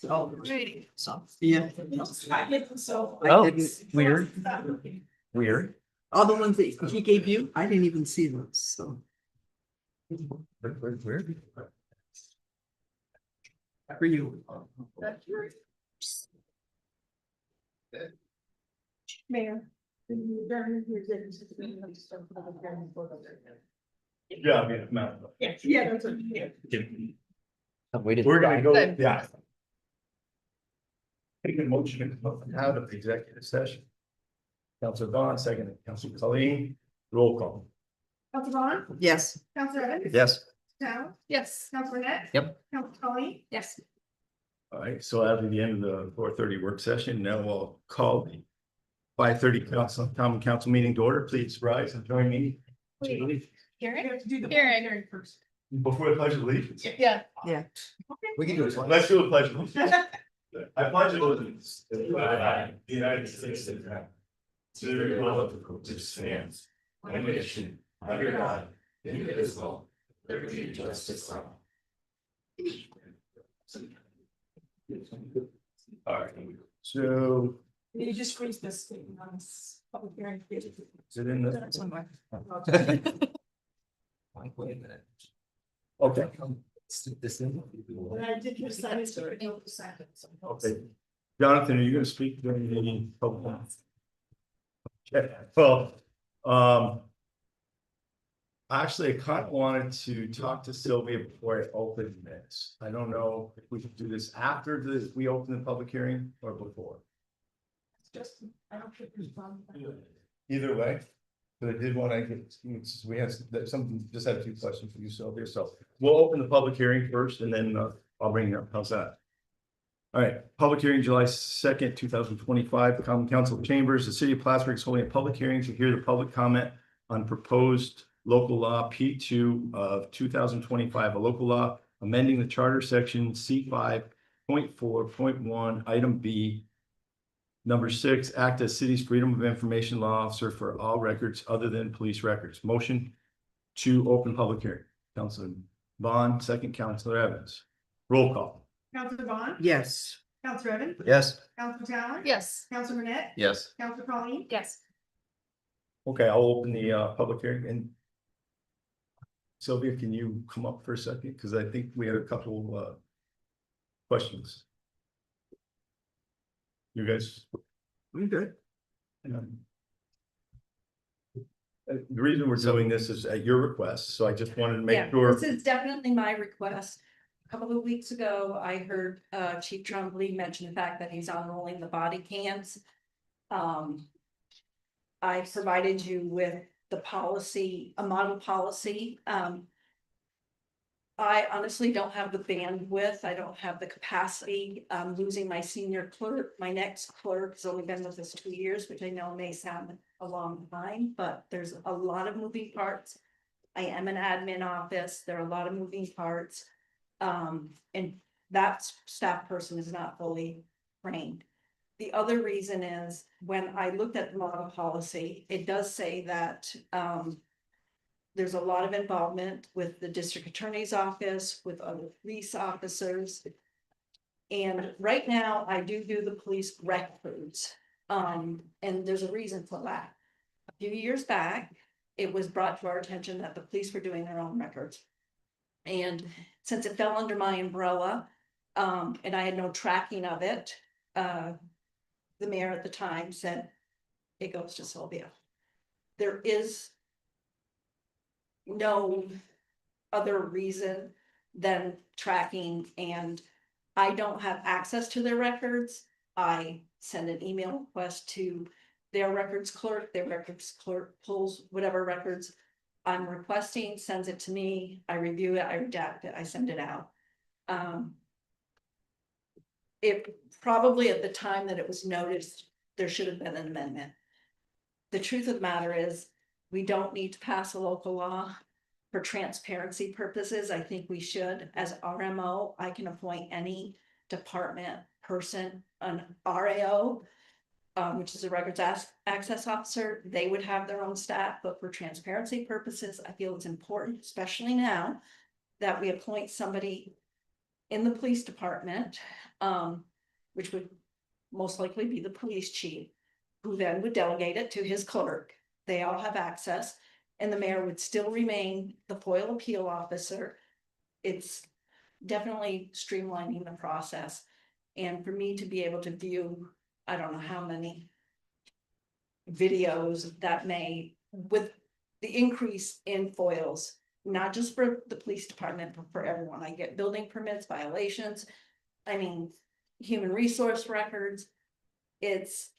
Alrighty. Yeah. So. I Oh, didn't- weird. Weird. All the ones that he gave you, I didn't even see those, so. Weird. For you. Mayor. Yeah, I mean, no. Yeah, that's what, yeah. Waited. We're gonna go, Good. yeah. Take a motion to come out of the executive session. Councilor Vaughn, second, Councilor Colleen, roll call. Counselor Vaughn, Yes. Counselor Evans. Yes. Dow, Yes. Counselor Net. Yep. Counselor Colleen. Yes. All right, so after the end of the 4:30 work session, now we'll call the 5:30 common council meeting to order. Please rise and join me. We have to do the. Hearing. hearing first. Before the pledge of allegiance. Yeah. We can do it. Let's do the pledge of allegiance. I pledge allegiance to the flag of the United States of America, to the republic which stands, one nation, under God, indivisible, liberty and justice for all. All right, so You just freeze this thing on this public hearing. is it in the? Wait a minute. Okay, Stick this in. And I did just sign it, so I don't sign it. so- okay. Jonathan, are you gonna speak during the public? Okay, well, actually, I kind of wanted to talk to Sylvia before I open this. I don't know if we should do this after we open the public hearing or before. It's just, I don't think there's a problem. Either way, but I did want to get, we had some, just had a few questions for you, Sylvia, so we'll open the public hearing first and then I'll bring it up. How's that? All right, public hearing, July 2nd, 2025, Common Council Chambers. The city of Plattsburgh is holding a public hearing to hear the public comment on proposed local law P2 of 2025, a local law amending the charter section C5.4.1, item B, number 6, act as city's freedom of information law officer for all records other than police records. Motion to open public hearing. Councilor Vaughn, second, Councilor Evans. Roll call. Counselor Vaughn. Yes. Counselor Evans. Yes. Counselor Talon. Yes. Counselor Net. Yes. Counselor Colleen. Yes. Okay, I'll open the public hearing and Sylvia, can you come up for a second? Because I think we had a couple questions. You guys? I'm good. The reason we're doing this is at your request, so I just wanted to make Yeah, sure. this is definitely my request. A couple of weeks ago, I heard Chief Trombley mention the fact that he's unrolling the body cams. I provided you with the policy, a model policy. I honestly don't have the bandwidth. I don't have the capacity. I'm losing my senior clerk. My next clerk has only been with us 2 years, which I know may sound a long time, but there's a lot of moving parts. I am an admin office. There are a lot of moving parts. And that staff person is not fully trained. The other reason is when I looked at the model policy, it does say that, there's a lot of involvement with the district attorney's office, with other police officers. And right now I do the police records. And there's a reason for that. A few years back, it was brought to our attention that the police were doing their own records. And since it fell under my umbrella, and I had no tracking of it, the mayor at the time said, it goes to Sylvia. There is no other reason than tracking, and I don't have access to their records. I send an email request to their records clerk pulls whatever records I'm requesting, sends it to me, I review it, I redact it, I send it out. It probably at the time that it was noticed, there should have been an amendment. The truth of the matter is, we don't need to pass a local law for transparency purposes. I think we should, as RMO, I can appoint any department person, an RAO, which is a records access officer. They would have their own staff, but for transparency purposes, I feel it's important, especially now that we appoint somebody in the police department, which would most likely be the police chief, who then would delegate it to his clerk. They all have access, and the mayor would still remain the FOIL appeal officer. It's definitely streamlining the process. And for me to be able to view, I don't know how many videos that may, with the increase in FOILs, not just for the police department, but for everyone. I get building permits, violations, I mean, human resource records. It's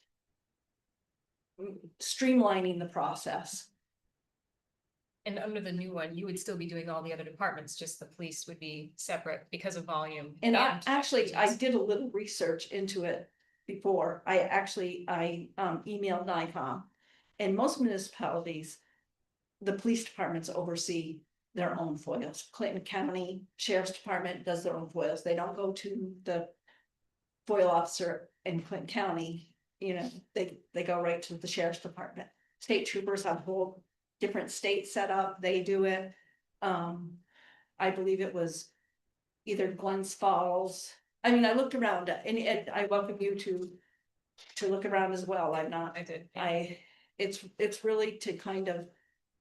streamlining the process. And under the new one, you would still be doing all the other departments, just the police would be separate because of volume. And actually, I did a little research into it before. I emailed NICOM. And most municipalities, the police departments oversee their own FOILs. Clinton County Sheriff's Department does their own FOILs. They don't go to the FOIL officer in Clinton County, they go right to the Sheriff's Department. State troopers have a whole different state setup, they do it. I believe it was either Glens Falls. I mean, I looked around and I welcome you to look around as well. I'm not, I did. it's really to kind of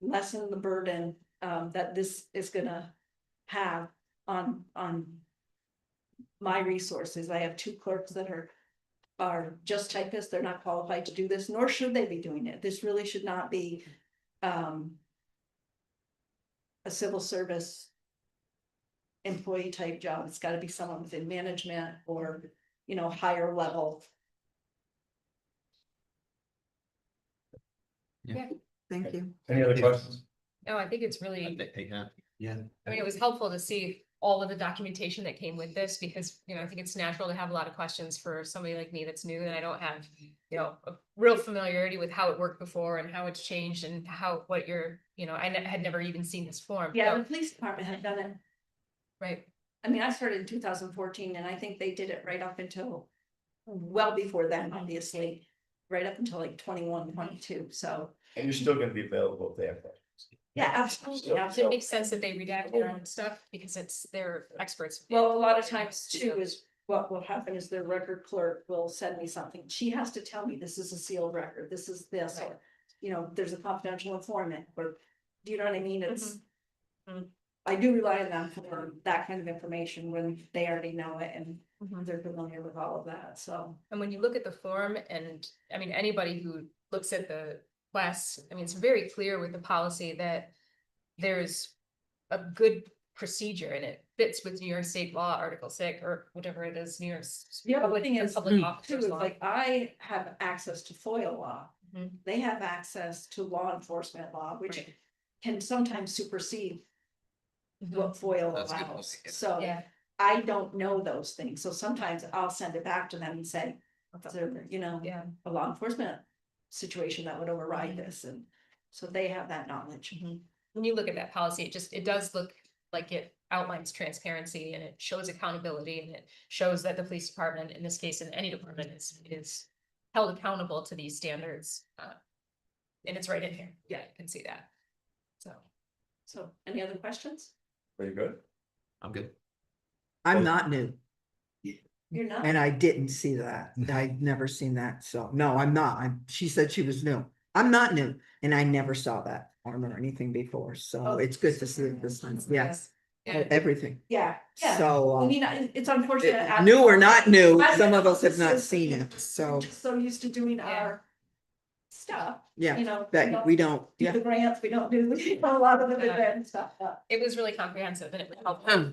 lessen the burden that this is gonna have on my resources. I have 2 clerks that are just typists. They're not qualified to do this, nor should they be doing it. This really should not be a civil service employee type job. It's got to be someone within management or, higher level. Thank you. Any other questions? No, I think it's really, Yeah. I mean, it was helpful to see all of the documentation that came with this because, I think it's natural to have a lot of questions for somebody like me that's new and I don't have, a real familiarity with how it worked before and how it's changed and what you're, I had never even seen this form. Yeah, So- the police department had done it. Right. I mean, I started in 2014 and I think they did it right up until, well before then, obviously, right up until like 21, 22. So, And you're still gonna be available if they have questions. yeah, absolutely. It makes sense that they redact their own stuff because they're experts. Well, a lot of times too is what will happen is their record clerk will send me something. She has to tell me this is a sealed record, this is this, or, there's a confidential informant, or, do you know what I mean? It's. I do rely on them for that kind of information when they already know it and they're familiar with all of that, so. And when you look at the form and, I mean, anybody who looks at the class, I mean, it's very clear with the policy that there's a good procedure and it fits with New York State law, Article 6 or whatever it is, New York's. The other public- thing is, public too, officers is law. like I have access to FOIL law. Mhm. They have access to law enforcement law, which Right. can sometimes supersede Mhm. what FOIL That's a good allows. point. So Yeah. I don't know those things. So sometimes I'll send it back to them and say, is there, Yeah. a law enforcement situation that would override this? And so they have that knowledge. When you look at that policy, it does look like it outlines transparency and it shows accountability and it shows that the police department, in this case, in any department is held accountable to these standards. And it's right in here. Yeah, you can see that. So any other questions? Very good. I'm good. I'm not new You're not? and I didn't see that. I'd never seen that. So no, I'm not. She said she was new. I'm not new and I never saw that form or anything before. So Oh. it's good to see it this time. Yes, Yeah. everything. Yeah, yeah. So I mean, it's unfortunate. new or not new, I'm- some of us have not seen it. So We're just so used to doing Yeah. our stuff, yeah, we that don't we don't, do yeah. the grants, we don't do a lot of the event stuff. It was really comprehensive and it was helpful.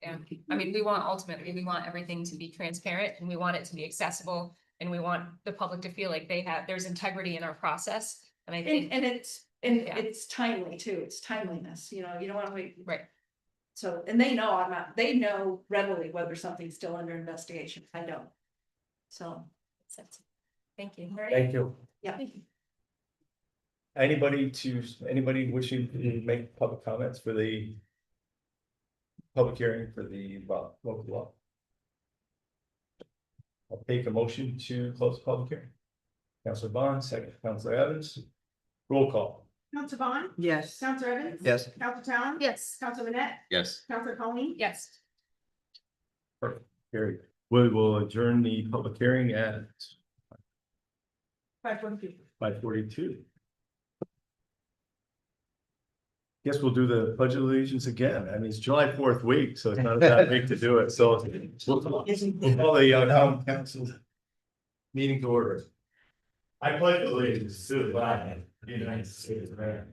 Yeah, I mean, ultimately, we want everything to be transparent and we want it to be accessible. And we want the public to feel like there's integrity in our process. And I think, And it's, Yeah. it's timely too, it's timeliness, you don't wanna wait. right, So, and they know they know readily whether something's still under investigation, I don't. So, thank you. Thank you. yeah. Anybody wishing to make public comments for the public hearing for the local law? I'll take a motion to close the public hearing. Counselor Bond, second, Counselor Evans. Roll call. Counselor Bond, Yes. Counselor Evans. Yes. Counselor Talon. Yes. Counselor Manette, Yes. Counselor Colleen. Yes. Perfect, Gary. We will adjourn the public hearing at 5:22. 5:42. Guess we'll do the pledge of allegiance again. I mean, it's July 4th week, so it's not a bad week to do it. So we'll call the town council meeting to order. I pledge allegiance to the flag of the United States of America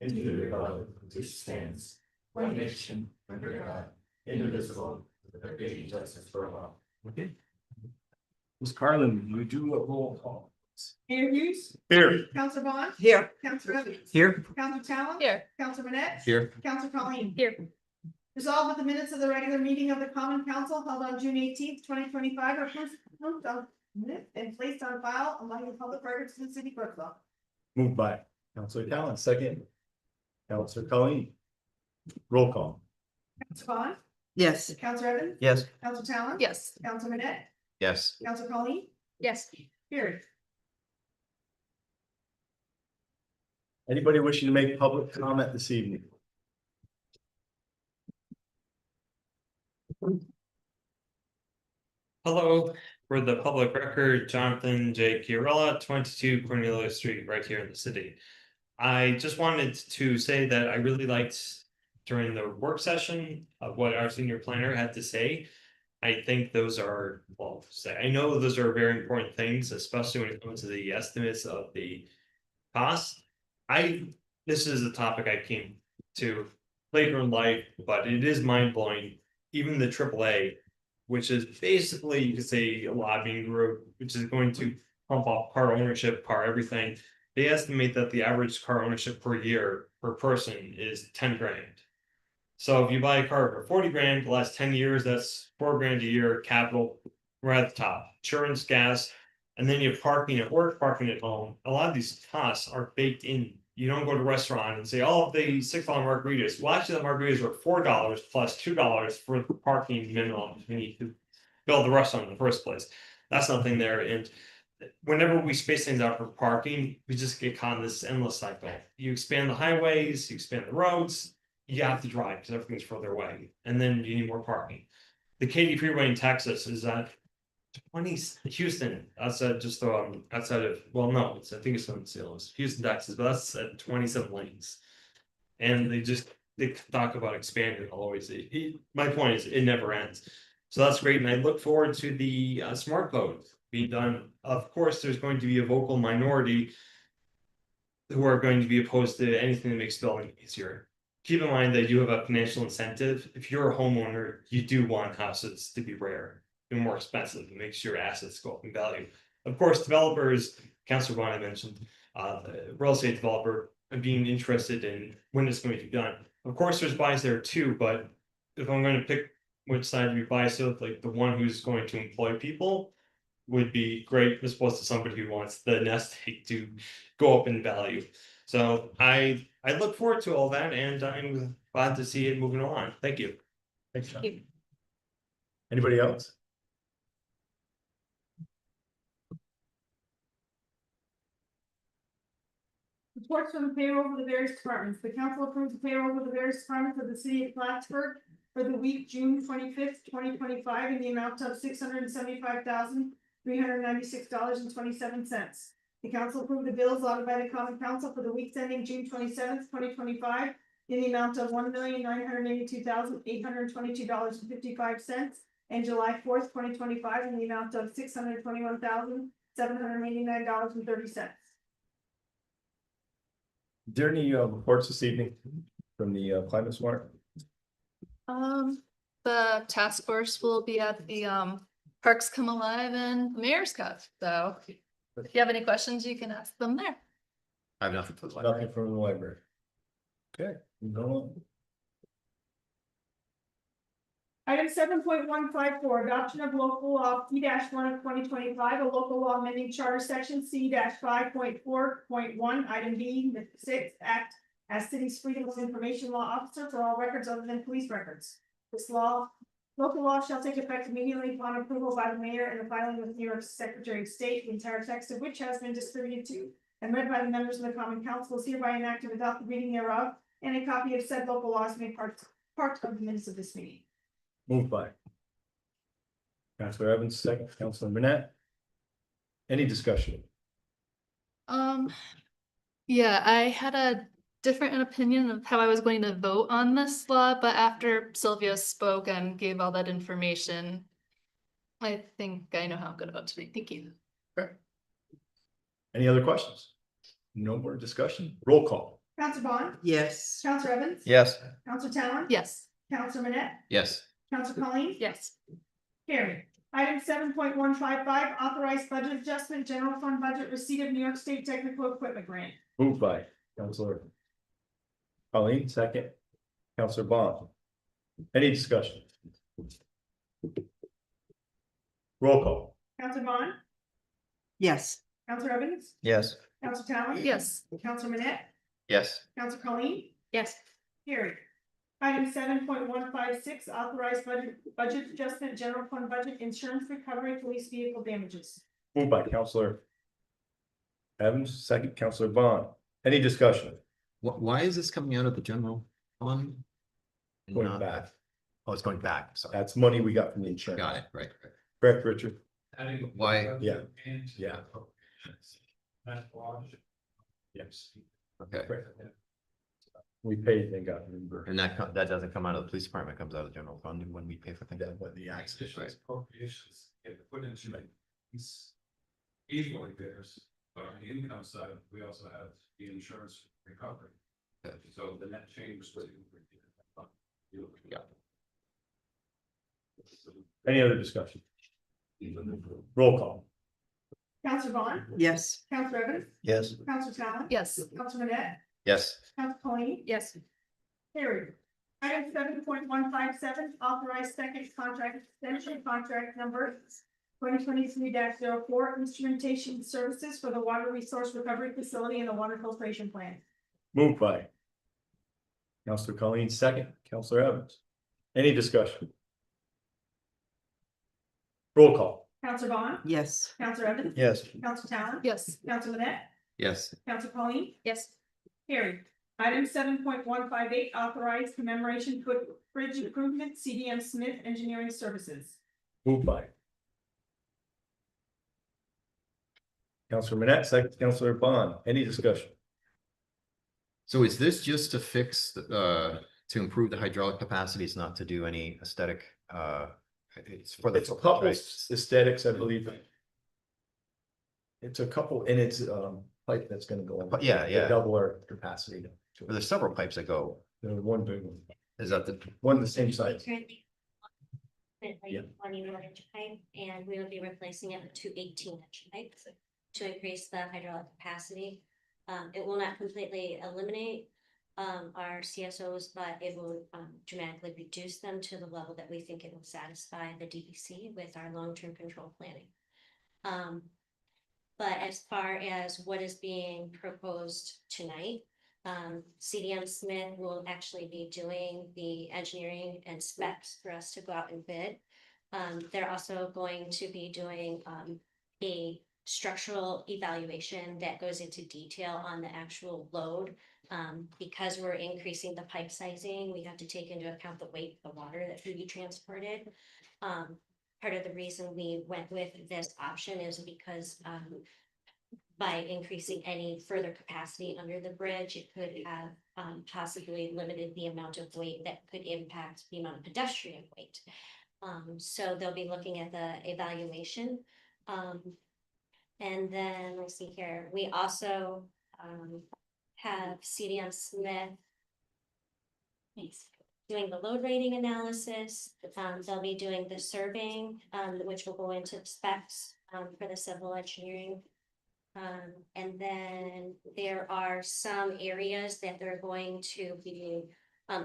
and to the republic which stands one nation under God, indivisible, with liberty and justice for all. Okay. Ms. Carlin, you do a roll call. Mayor Hughes, Here. Counselor Bond, Here. Counselor Evans, Here. Counselor Talon. Here. Counselor Manette. Here. Counselor Colleen. Here. Resolved that the minutes of the regular meeting of the Common Council held on June 18th, 2025 are first approved of and placed on file among the public records of the city clerk's office. Moved by Counselor Talon, second. Counselor Colleen. Roll call. Counselor Bond, Yes. Counselor Evans, Yes. Counselor Talon. Yes. Counselor Manette, Yes. Counselor Colleen, Yes. carried. Anybody wishing to make public comment this evening? Hello, for the public record, Jonathan J. Chiarella, 22 Cornelia Street, right here in the city. I just wanted to say that I really liked during the work session of what our senior planner had to say. I think those are, well, I know those are very important things, especially when it comes to the estimates of the cost. This is a topic I came to later in life, but it is mind blowing. Even the AAA, which is basically, you could say, a lobbying group, which is going to pump up car ownership, car everything. They estimate that the average car ownership per year per person is 10 grand. So if you buy a car for 40 grand, the last 10 years, that's 4 grand a year capital right at the top. Insurance, gas, and then you have parking at work, parking at home. A lot of these costs are baked in. You don't go to a restaurant and say, oh, the $6 margaritas. Well, actually, the margaritas are $4 plus $2 for the parking minimum we need to build the restaurant in the first place. That's nothing there. And whenever we space things out for parking, we just get caught in this endless cycle. You expand the highways, you expand the roads, you have to drive because everything's further away. And then you need more parking. The Katy Freeway in Texas is at 20, Houston, outside just outside of, well, no, I think it's in Salem, Houston, Texas, but that's at 27 lanes. And they talk about expanding always. My point is it never ends. So that's great. And I look forward to the smart code being done. Of course, there's going to be a vocal minority who are going to be opposed to anything that makes building easier. Keep in mind that you have a financial incentive. If you're a homeowner, you do want houses to be rare and more expensive. It makes your assets go up in value. Of course, developers, Councilor Bond mentioned, real estate developer being interested in when it's going to be done. Of course, there's buys there too, but if I'm going to pick which side we buy, so like the one who's going to employ people would be great as opposed to somebody who wants the nest egg to go up in value. So I look forward to all that, and I'm glad to see it moving along. Thank you. Thanks, John. Anybody else? Reports from the payroll for the various departments. The council approves the payroll for the various departments of the city of Plattsburgh for the week June 25th, 2025 in the amount of $675,396.27. The council approved the bills lodged by the common council for the weeks ending June 27th, 2025 in the amount of $1,982,822.55 and July 4th, 2025 in the amount of $621,789.30. Is there any reports this evening from the Climate Smart? The task force will be at the Parks Come Alive and Mayor's Cup, so if you have any questions, you can ask them there. I have nothing for the library. Nothing from the library. Okay, go on. Item 7.154, adoption of local law P-1 of 2025, a local law amending charter section C-5.4.1, item B6, act as city's freedom of information law officer for all records other than police records. This local law shall take effect immediately upon approval by the mayor and the filing with New York Secretary of State, the entire text of which has been distributed to and read by the members of the common council is hereby enacted without the reading thereof, and a copy of said local laws made part of the minutes of this meeting. Moved by Counselor Evans, second, Counselor Burnett. Any discussion? Yeah, I had a different opinion of how I was going to vote on this law, but after Sylvia spoke and gave all that information, I think I know how I'm gonna vote today. Thank you. Any other questions? No more discussion? Roll call. Counselor Bond, Yes. Counselor Evans. Yes. Counselor Talon. Yes. Counselor Manette, Yes. Counselor Colleen. Yes. Carried. Item 7.155, authorized budget adjustment, general fund budget, receipt of New York State technical equipment grant. Moved by Counselor Colleen, second, Counselor Bond. Any discussion? Roll call. Counselor Bond, Yes. Counselor Evans, Yes. Counselor Talon. Yes. Counselor Manette, Yes. Counselor Colleen. Yes. Carried. Item 7.156, authorized budget adjustment, general fund budget, insurance recovery, police vehicle damages. Moved by Counselor Evans, second, Counselor Bond. Any discussion? Why is this coming out of the general fund? and Going not- back. Oh, it's going back, sorry. That's money we got from the insurance. Got it, right. Correct, Richard? Why? Yeah. Yeah. Yes. Okay, We paid and got reimbursed. and that doesn't come out of the police department, it comes out of the general fund when we pay for things. That's what the accident Right. was. Appropriations get put into these easily theirs, but on the income side, we also have the insurance recovery. Okay. So the net change was. Yeah. Any other discussion? Roll call. Counselor Bond, Yes. Counselor Evans, Yes. Counselor Talon. Yes. Counselor Manette, Yes. Counselor Colleen. Yes. Carried. Item 7.157, authorized second contract extension contract number 2023-04, instrumentation services for the water resource recovery facility and the water filtration plant. Moved by Counselor Colleen, second, Counselor Evans. Any discussion? Roll call. Counselor Bond, Yes. Counselor Evans, Yes. Counselor Talon. Yes. Counselor Manette, Yes. Counselor Colleen. Yes. Carried. Item 7.158, authorized commemoration footbridge improvement, CDM Smith Engineering Services. Moved by Counselor Manette, second, Counselor Bond. Any discussion? So is this just to fix, to improve the hydraulic capacities, not to do any aesthetic, it's for the. It's a couple aesthetics, I believe. It's a couple, and it's pipe that's gonna go in. But yeah, yeah. Double our capacity. Well, there's several pipes that go, There's one big one, is that the, one the same size. Currently. Like Yeah. 21-inch pipe, and we will be replacing it with two 18-inch pipes to increase the hydraulic capacity. It will not completely eliminate our CSOs, but it will dramatically reduce them to the level that we think it will satisfy the DEC with our long-term control planning. But as far as what is being proposed tonight, CDM Smith will actually be doing the engineering and specs for us to go out and bid. They're also going to be doing a structural evaluation that goes into detail on the actual load. Because we're increasing the pipe sizing, we have to take into account the weight of the water that could be transported. Part of the reason we went with this option is because by increasing any further capacity under the bridge, it could have possibly limited the amount of weight that could impact the amount of pedestrian weight. So they'll be looking at the evaluation. And then let's see here, we also have CDM Smith doing the load rating analysis. They'll be doing the surveying, which will go into specs for the civil engineering. And then there are some areas that they're going to be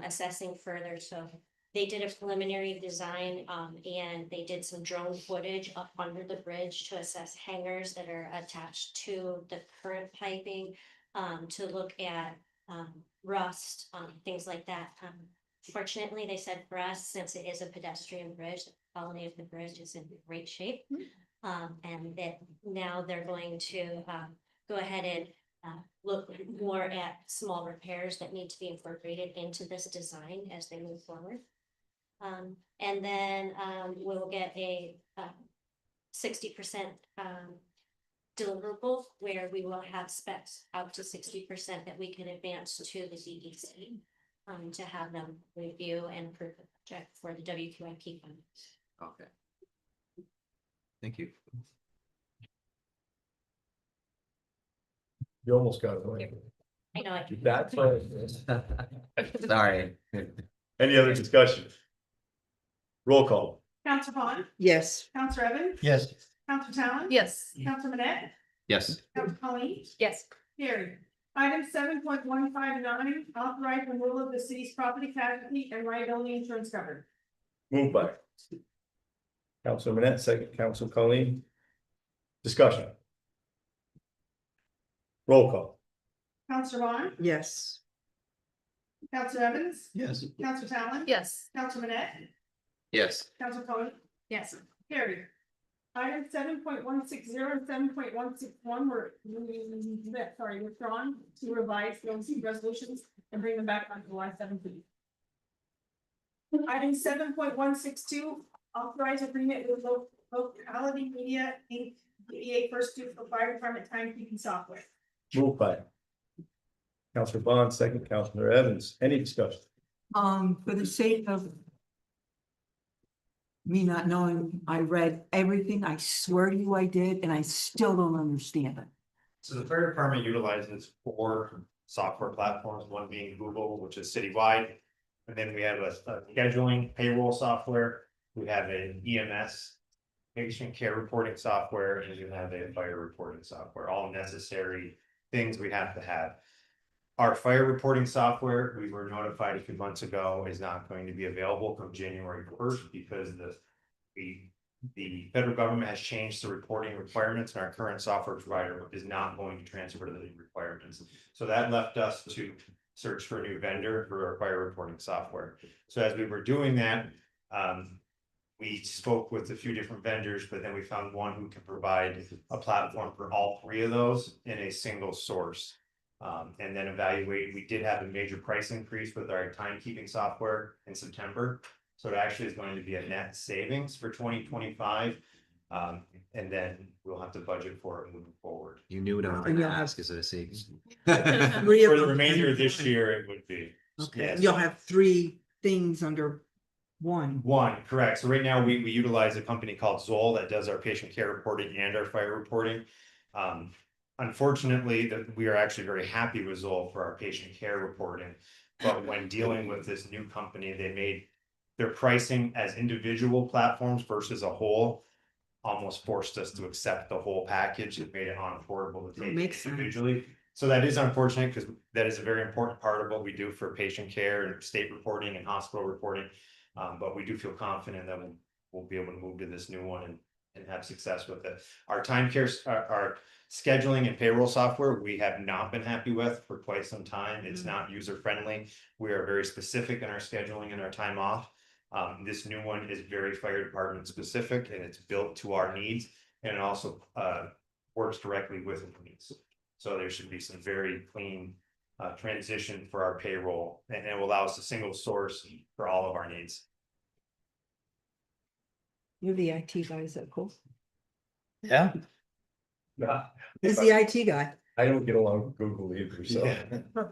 assessing further. So they did a preliminary design and they did some drone footage up under the bridge to assess hangers that are attached to the current piping, to look at rust, things like that. Fortunately, they said for us, since it is a pedestrian bridge, the quality of the bridge is in great shape. And that now they're going to go ahead and look more at small repairs that need to be incorporated into this design as they move forward. And then, we'll get a, 60%, deliverable where we will have specs out to 60% that we can advance to the DEC. To have them review and approve the project for the WQIP fund. Okay. Thank you. You almost got it right. I know, That's right. Sorry. Any other discussion? Roll call. Counselor Vaughn, Yes. Counselor Evans, Yes. Counselor Talon. Yes. Counselor Manette, Yes, Counselor Colleen, Yes. carried. Item 7.159, authorize removal of the city's property casualty and liability insurance cover. Moved by. Council Manette, second, Council Colleen. Discussion. Roll call. Counselor Vaughn, Yes. Counselor Evans, Yes. Counselor Talon. Yes. Counselor Manette, yes, Counselor Colleen, Yes. carried. Item 7.160 and 7.161 were, withdrawn to revise those resolutions and bring them back on July 17th. Item 7.162, authorize agreement with Locality Media Inc. DBA First Duke for Fire Department timekeeping software. Moved by. Councilor Bond, second, Councilor Evans. Any discussion? For the sake of me not knowing, I read everything. I swear to you I did, and I still don't understand it. So the fire department utilizes 4 software platforms, one being Google, which is citywide. And then we have a scheduling payroll software, we have an EMS. Patient care reporting software, and you have a fire reporting software, all necessary things we have to have. Our fire reporting software, we were notified a few months ago, is not going to be available from January 1st because the federal government has changed the reporting requirements, and our current software provider is not going to transfer to the new requirements. So that left us to search for a new vendor for our fire reporting software. So as we were doing that, we spoke with a few different vendors, but then we found one who can provide a platform for all 3 of those in a single source. And then evaluate, we did have a major price increase with our timekeeping software in September. So it actually is going to be a net savings for 2025. And then we'll have to budget for it moving forward. you knew what I was gonna ask, is it a savings? For the remainder of this year, it would be. Okay, Yes. you'll have 3 things under one. One, correct. So right now, we utilize a company called Zoll that does our patient care reporting and our fire reporting. Unfortunately, we are actually very happy with Zoll for our patient care reporting. But when dealing with this new company, they made their pricing as individual platforms versus a whole. Almost forced us to accept the whole package. It made it unaffordable to take Makes sense. individually. So that is unfortunate because that is a very important part of what we do for patient care and state reporting and hospital reporting. But we do feel confident that we'll be able to move to this new one and have success with it. Our time care, our scheduling and payroll software, we have not been happy with for quite some time. It's not user friendly. We are very specific in our scheduling and our time off. This new one is very fire department specific and it's built to our needs, and it also works directly with the needs. So there should be some very clean transition for our payroll, and it will allow us a single source for all of our needs. You're the IT guy, is that cool? Yeah. He's the IT guy. I don't get along with Google either, so.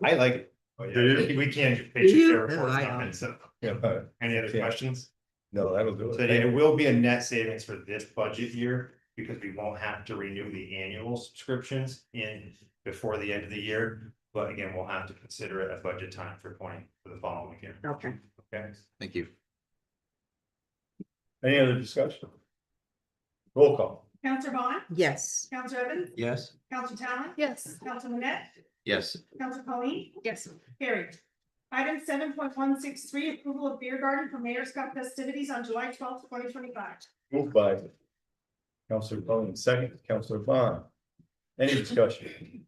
I like it. Do you? We can't. Do patient you? care reports No, I on don't. it, so. Yeah, but Any other Yeah. questions? no, that'll do So yeah, it. it will be a net savings for this budget year because we won't have to renew the annual subscriptions before the end of the year. But again, we'll have to consider it a budget time for the following year. Okay. Okay. Thank you. Any other discussion? Roll call. Counselor Vaughn, Yes. Counselor Evans, Yes. Counselor Talon. Yes. Counselor Manette, Yes, Counselor Colleen, Yes. carried. Item 7.163, approval of beer garden for Mayor's Cup festivities on July 12th, 2025. Moved by Councilor Bowman, second, Councilor Bond. Any discussion?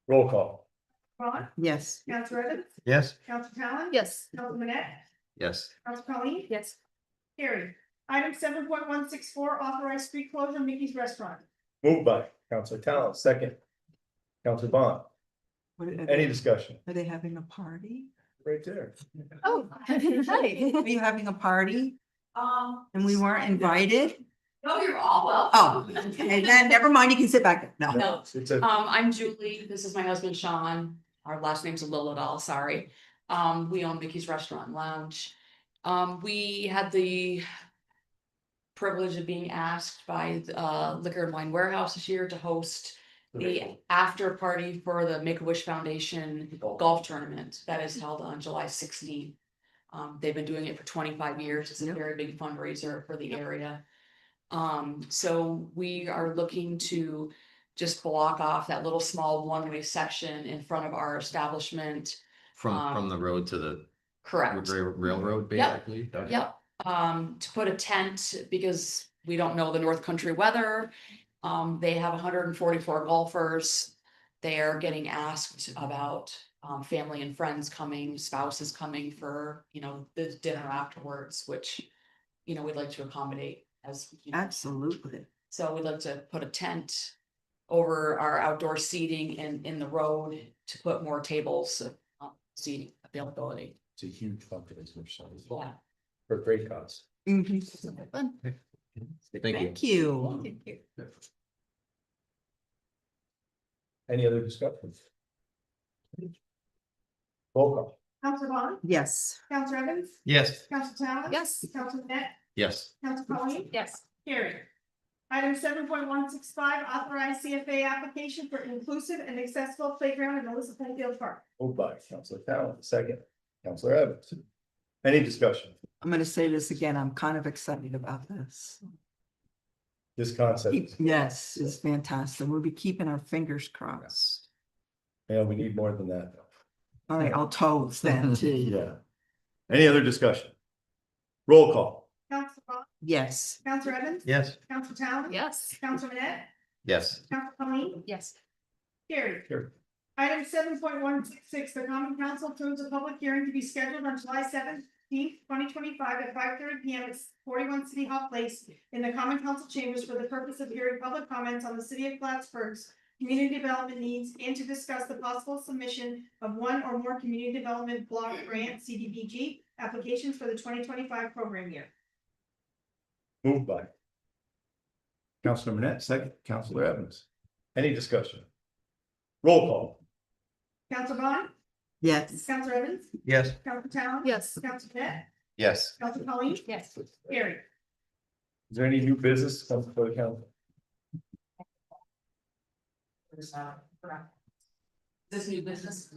Roll call. Vaughn, Yes. Counselor Evans, Yes. Counselor Talon. Yes. Counselor Manette, yes, Counselor Colleen, Yes. carried. Item 7.164, authorized street closure, Mickey's Restaurant. Moved by Councilor Talon, second, Councilor Bond. What are Any they, discussion? are they having a party? right there. Oh, hi. Are you having a party and we weren't sorry. invited? No, you're all welcome. Oh, okay, then never mind, you can sit back. No. No. It's a, I'm Julie, this is my husband Sean, our last name's Lilladall, sorry. We own Mickey's Restaurant and Lounge. We had the privilege of being asked by Liquor and Wine Warehouse this year to host the after party for the Make-A-Wish Foundation golf tournament that is held on July 16th. They've been doing it for 25 years, it's a very big fundraiser for the area. So we are looking to just block off that little small one-way section in front of our establishment. From the road to the Correct. railroad, Yep. basically. Okay. Yep, to put a tent because we don't know the North Country weather. They have 144 golfers. They are getting asked about family and friends coming, spouses coming for, the dinner afterwards, which, we'd like to accommodate as. Absolutely. So we'd like to put a tent over our outdoor seating in the road to put more tables, seating availability. it's a huge fundraiser, so. Yeah. For great cause. Mhm. Fun. Thank you. Thank you. Any other discussions? Roll call. Counselor Vaughn, Yes. Counselor Evans, Yes. Counselor Talon. Yes. Counselor Net, Yes. Counselor Colleen. Yes. Carried. Item 7.165, authorize CFA application for inclusive and accessible playground in Melissa Penfield Park. Moved by Counselor Talon, second, Counselor Evans. Any discussion? I'm gonna say this again, I'm kind of excited about this. This concept, Yes, it's fantastic. We'll be keeping our fingers crossed. yeah, we need more than that. All right, I'll toes then too. Yeah. Any other discussion? Roll call. Counselor Vaughn, Yes. Counselor Evans. Yes. Counselor Talon. Yes. Counselor Net, Yes. Counselor Colleen. Yes. Carried. Carried. Item 7.166, the common council approves a public hearing to be scheduled on July 17th, 2025 at 5:30 PM at 41 City Hall Place in the common council chambers for the purpose of hearing public comments on the city of Plattsburgh's community development needs and to discuss the possible submission of one or more community development block grant CDBG applications for the 2025 program year. Moved by Counselor Manette, second, Counselor Evans. Any discussion? Roll call. Counselor Vaughn, Yes. Counselor Evans, Yes. Counselor Talon. Yes. Counselor Net, Yes. Counselor Colleen. Yes. Carried. Is there any new business to come before the council? This new business.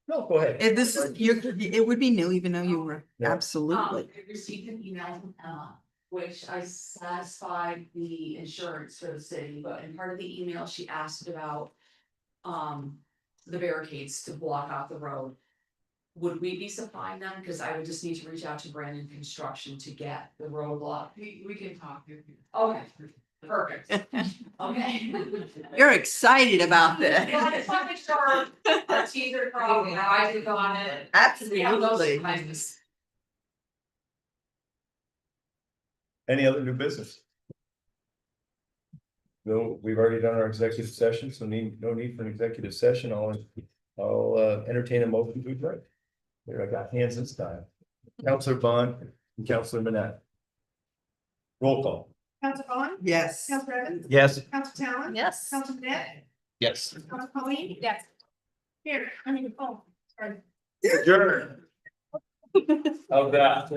No, go ahead. This is, it would be new even though you were, Yeah. absolutely. I received an email from Emma, which I satisfied the insurance for the city, but in part of the email, she asked about. The barricades to block off the road. Would we be supplying them? Cause I would just need to reach out to Brandon Construction to get the road block. We can talk. Okay, perfect. Okay. You're excited about Well, I this. just want to make sure our T's are crossed, our I's are dotted. Yeah, those Absolutely. kinds. Any other new business? No, we've already done our executive session, so no need for an executive session. I'll entertain a motion to adjourn. There, I got hands this time. Counselor Bond and Counselor Manette. Roll call. Counselor Vaughn, Yes. Counselor Evans, Yes. Counselor Talon. Yes. Counselor Net, Yes. Counselor Colleen. Yes. Here, sorry. Adjourn. How's that?